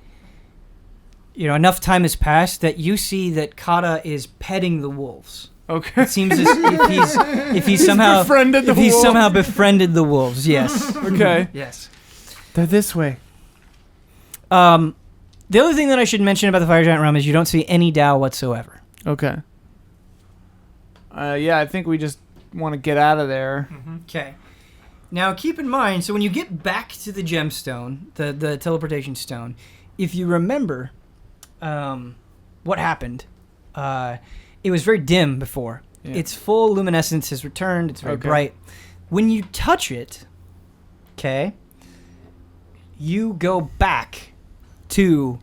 [SPEAKER 1] enough time has passed that you see that Kada is petting the wolves.
[SPEAKER 4] Okay.
[SPEAKER 1] It seems as if he's somehow
[SPEAKER 4] befriended the
[SPEAKER 1] if he's
[SPEAKER 4] wolves.
[SPEAKER 1] somehow befriended the wolves. Yes.
[SPEAKER 4] Okay.
[SPEAKER 1] Yes.
[SPEAKER 4] They're this way.
[SPEAKER 1] The other thing that I should mention about the fire giant realm is you don't see any Dao whatsoever.
[SPEAKER 4] Okay. Yeah, I think we just want to get out of there.
[SPEAKER 1] Okay. Now keep in mind, so when you get back to the gemstone, the teleportation stone, if you remember what happened, it was very dim before.
[SPEAKER 4] Yeah.
[SPEAKER 1] Its full luminescence has returned. It's very
[SPEAKER 4] Okay.
[SPEAKER 1] bright. When you touch it, okay, you go back to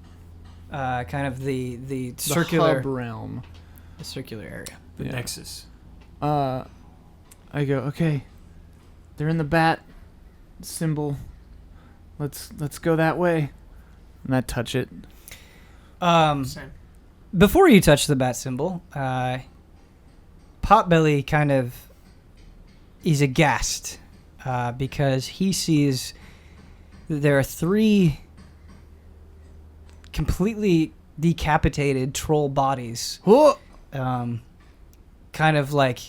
[SPEAKER 1] kind of the circular
[SPEAKER 4] hub realm.
[SPEAKER 1] the circular area.
[SPEAKER 2] The
[SPEAKER 4] Yeah.
[SPEAKER 2] Nexus.
[SPEAKER 4] I go, okay. They're in the bat symbol. Let's go that way. And I touch it.
[SPEAKER 2] Same.
[SPEAKER 1] Before you touch the bat symbol, Potbelly kind of is aghast because he sees that there are 3 completely decapitated troll bodies,
[SPEAKER 4] Whoa!
[SPEAKER 1] kind of like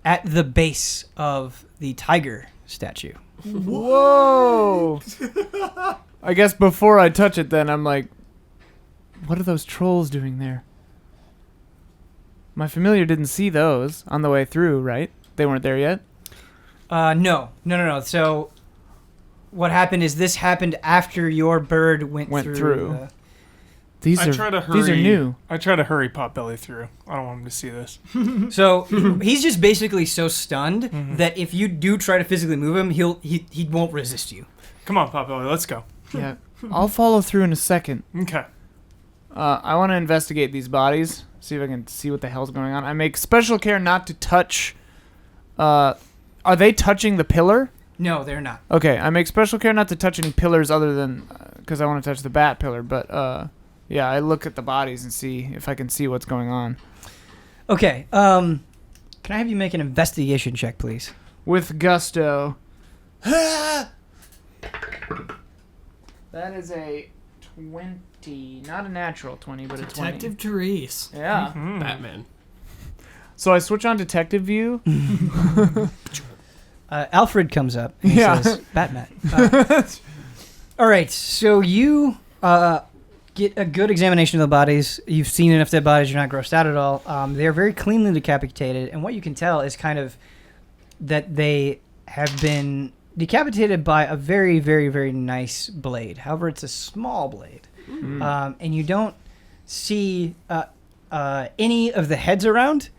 [SPEAKER 1] at the base of the tiger statue.
[SPEAKER 4] Whoa! I guess before I touch it, then I'm like, what are those trolls doing there? My familiar didn't see those on the way through, right? They weren't there yet?
[SPEAKER 1] No. So what happened is this happened after your bird went through.
[SPEAKER 4] These
[SPEAKER 2] I
[SPEAKER 4] are
[SPEAKER 2] try to hurry.
[SPEAKER 4] these are new.
[SPEAKER 2] I try to hurry Potbelly through. I don't want him to see this.
[SPEAKER 1] So he's just basically so stunned that if you do try to physically move him, he won't resist you.
[SPEAKER 2] Come on, Potbelly, let's go.
[SPEAKER 4] Yeah. I'll follow through in a second.
[SPEAKER 2] Okay.
[SPEAKER 4] I want to investigate these bodies, see if I can see what the hell's going on. I make special care not to touch Are they touching the pillar?
[SPEAKER 1] No, they're not.
[SPEAKER 4] Okay, I make special care not to touch any pillars other than because I want to touch the bat pillar. But yeah, I look at the bodies and see if I can see what's going on.
[SPEAKER 1] Okay. Can I have you make an investigation check, please?
[SPEAKER 4] With gusto. That is a 20. Not a natural 20, but
[SPEAKER 5] Detective
[SPEAKER 4] a 20.
[SPEAKER 5] Therese.
[SPEAKER 4] Yeah.
[SPEAKER 3] Batman.
[SPEAKER 4] So I switch on detective view.
[SPEAKER 1] Alfred comes up and he says, Batman. All right, so you get a good examination of the bodies. You've seen enough dead bodies. You're not grossed out at all. They're very cleanly decapitated, and what you can tell is kind of that they have been decapitated by a very, very, very nice blade. However, it's a small blade. And you don't see any of the heads around.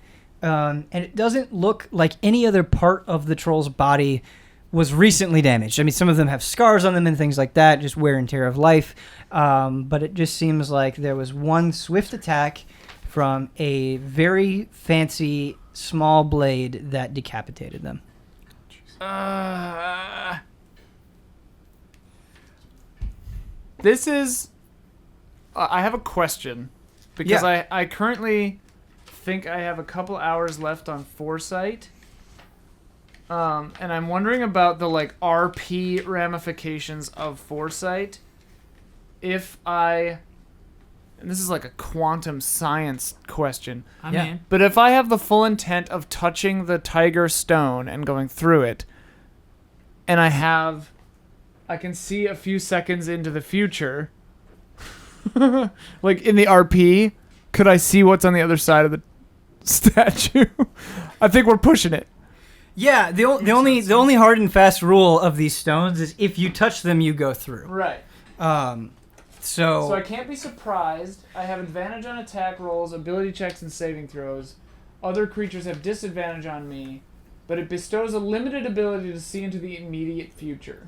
[SPEAKER 1] And it doesn't look like any other part of the troll's body was recently damaged. I mean, some of them have scars on them and things like that, just wear and tear of life. But it just seems like there was one swift attack from a very fancy small blade that decapitated them.
[SPEAKER 4] This is... I have a question. Because I currently... think I have a couple hours left on foresight, and I'm wondering about the like RP ramifications of foresight. If I, and this is like a quantum science question,
[SPEAKER 5] I'm in.
[SPEAKER 4] but if I have the full intent of touching the tiger stone and going through it, and I can see a few seconds into the future, like in the RP, could I see what's on the other side of the statue? I think we're pushing it.
[SPEAKER 1] Yeah, the only hard and fast rule of these stones is if you touch them, you go through.
[SPEAKER 4] Right.
[SPEAKER 1] So
[SPEAKER 4] I can't be surprised. I have advantage on attack rolls, ability checks, and saving throws. Other creatures have disadvantage on me, but it bestows a limited ability to see into the immediate future.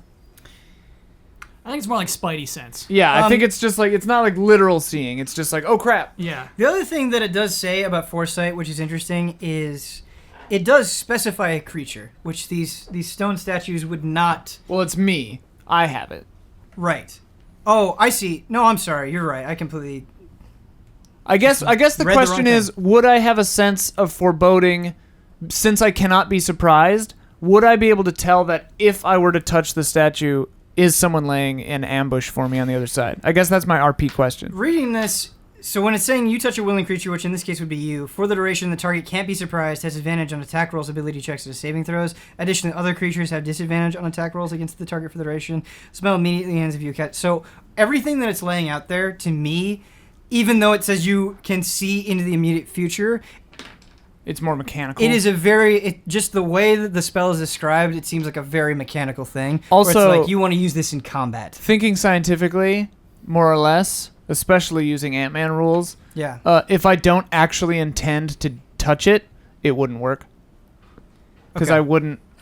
[SPEAKER 5] I think it's more like Spidey sense.
[SPEAKER 4] Yeah, I think it's just like, it's not like literal seeing. It's just like, oh crap.
[SPEAKER 5] Yeah.
[SPEAKER 1] The other thing that it does say about foresight, which is interesting, is it does specify a creature, which these stone statues would not.
[SPEAKER 4] Well, it's me. I have it.
[SPEAKER 1] Right. Oh, I see. No, I'm sorry. You're right. I completely.
[SPEAKER 4] I guess the
[SPEAKER 1] read the
[SPEAKER 4] question
[SPEAKER 1] wrong
[SPEAKER 4] is, would I have a sense of foreboding since I cannot be surprised? Would I be able to tell that if I were to touch the statue, is someone laying in ambush for me on the other side? I guess that's my RP question.
[SPEAKER 1] Reading this, so when it's saying you touch a willing creature, which in this case would be you, for the duration, the target can't be surprised, has advantage on attack rolls, ability checks, and saving throws. Additionally, other creatures have disadvantage on attack rolls against the target for the duration. Spell immediately ends if you catch. So everything that it's laying out there, to me, even though it says you can see into the immediate future,
[SPEAKER 4] It's more mechanical.
[SPEAKER 1] it is a very, just the way that the spell is described, it seems like a very mechanical thing.
[SPEAKER 4] Also-
[SPEAKER 1] where it's like you want to use this in combat.
[SPEAKER 4] Thinking scientifically, more or less, especially using Ant-Man rules,
[SPEAKER 1] Yeah.
[SPEAKER 4] if I don't actually intend to touch it, it wouldn't work. Because
[SPEAKER 1] Okay.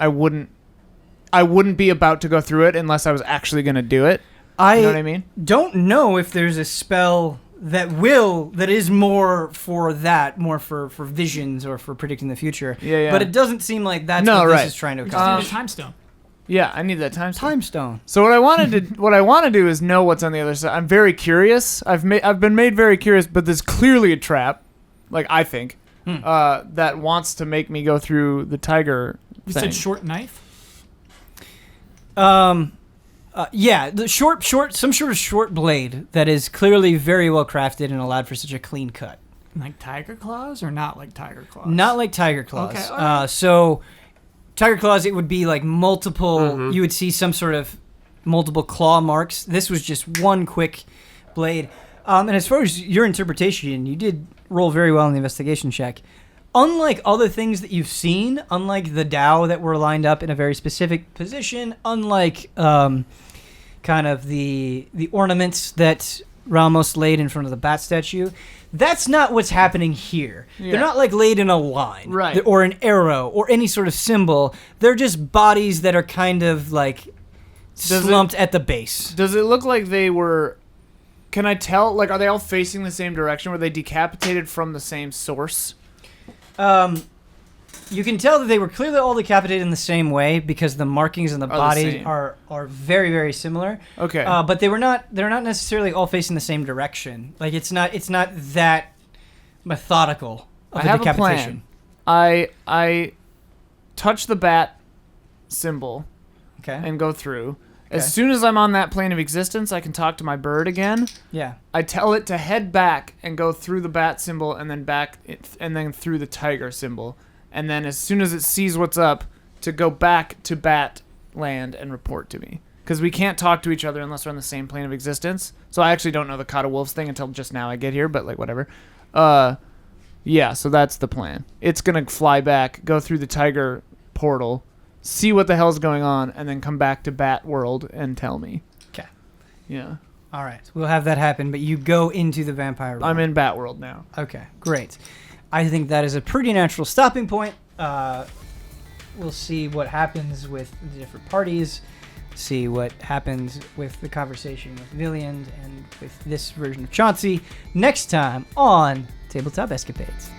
[SPEAKER 4] I wouldn't be about to go through it unless I was actually going to do it.
[SPEAKER 1] I
[SPEAKER 4] You know what I mean?
[SPEAKER 1] don't know if there's a spell that is more for that, more for visions or for predicting the future.
[SPEAKER 4] Yeah, yeah.
[SPEAKER 1] But it doesn't seem like that's
[SPEAKER 4] No,
[SPEAKER 1] what
[SPEAKER 4] right.
[SPEAKER 1] this is trying to
[SPEAKER 5] Just
[SPEAKER 1] accomplish.
[SPEAKER 5] need a time stone.
[SPEAKER 4] Yeah, I need that time.
[SPEAKER 1] Time stone.
[SPEAKER 4] So what I want to do is know what's on the other side. I'm very curious. I've been made very curious, but there's clearly a trap, like I think, that wants to make me go through the tiger
[SPEAKER 5] You
[SPEAKER 4] thing.
[SPEAKER 5] said short knife?
[SPEAKER 1] Yeah, the some sort of short blade that is clearly very well crafted and allowed for such a clean cut.
[SPEAKER 5] Like tiger claws or not like tiger claws?
[SPEAKER 1] Not like tiger claws.
[SPEAKER 5] Okay, all right.
[SPEAKER 1] So tiger claws, it would be like multiple. You would see some sort of multiple claw marks. This was just one quick blade. And as far as your interpretation, you did roll very well in the investigation check. Unlike other things that you've seen, unlike the Tao that were lined up in a very specific position, unlike kind of the ornaments that Ramos laid in front of the bat statue, that's not what's happening here.
[SPEAKER 4] Yeah.
[SPEAKER 1] They're not like laid in a line,
[SPEAKER 4] Right.
[SPEAKER 1] or an arrow, or any sort of symbol. They're just bodies that are kind of like slumped at the base.
[SPEAKER 4] Does it look like they were? Can I tell? Like, are they all facing the same direction? Were they decapitated from the same source?
[SPEAKER 1] You can tell that they were clearly all decapitated in the same way because the markings in the
[SPEAKER 4] the
[SPEAKER 1] body
[SPEAKER 4] same.
[SPEAKER 1] are very, very similar.
[SPEAKER 4] Okay.
[SPEAKER 1] But they're not necessarily all facing the same direction. Like it's not that methodical of
[SPEAKER 4] I
[SPEAKER 1] a
[SPEAKER 4] have a
[SPEAKER 1] decapitation.
[SPEAKER 4] plan. I touch the bat symbol
[SPEAKER 1] Okay.
[SPEAKER 4] and go through.
[SPEAKER 1] Okay.
[SPEAKER 4] As soon as I'm on that plane of existence, I can talk to my bird again.
[SPEAKER 1] Yeah.
[SPEAKER 4] I tell it to head back and go through the bat symbol and then back and then through the tiger symbol. And then as soon as it sees what's up, to go back to bat land and report to me. Because we can't talk to each other unless we're on the same plane of existence. So I actually don't know the Kada Wolves thing until just now I get here, but like whatever. Yeah, so that's the plan. It's going to fly back, go through the tiger portal, see what the hell's going on, and then come back to Bat World and tell me.
[SPEAKER 1] Okay.
[SPEAKER 4] Yeah.
[SPEAKER 1] All right. We'll have that happen, but you go into the vampire realm.
[SPEAKER 4] I'm in Bat World now.
[SPEAKER 1] Okay, great. I think that is a pretty natural stopping point. We'll see what happens with the different parties, see what happens with the conversation with Villian and with this version of Chauncey next time on Tabletop Escapades.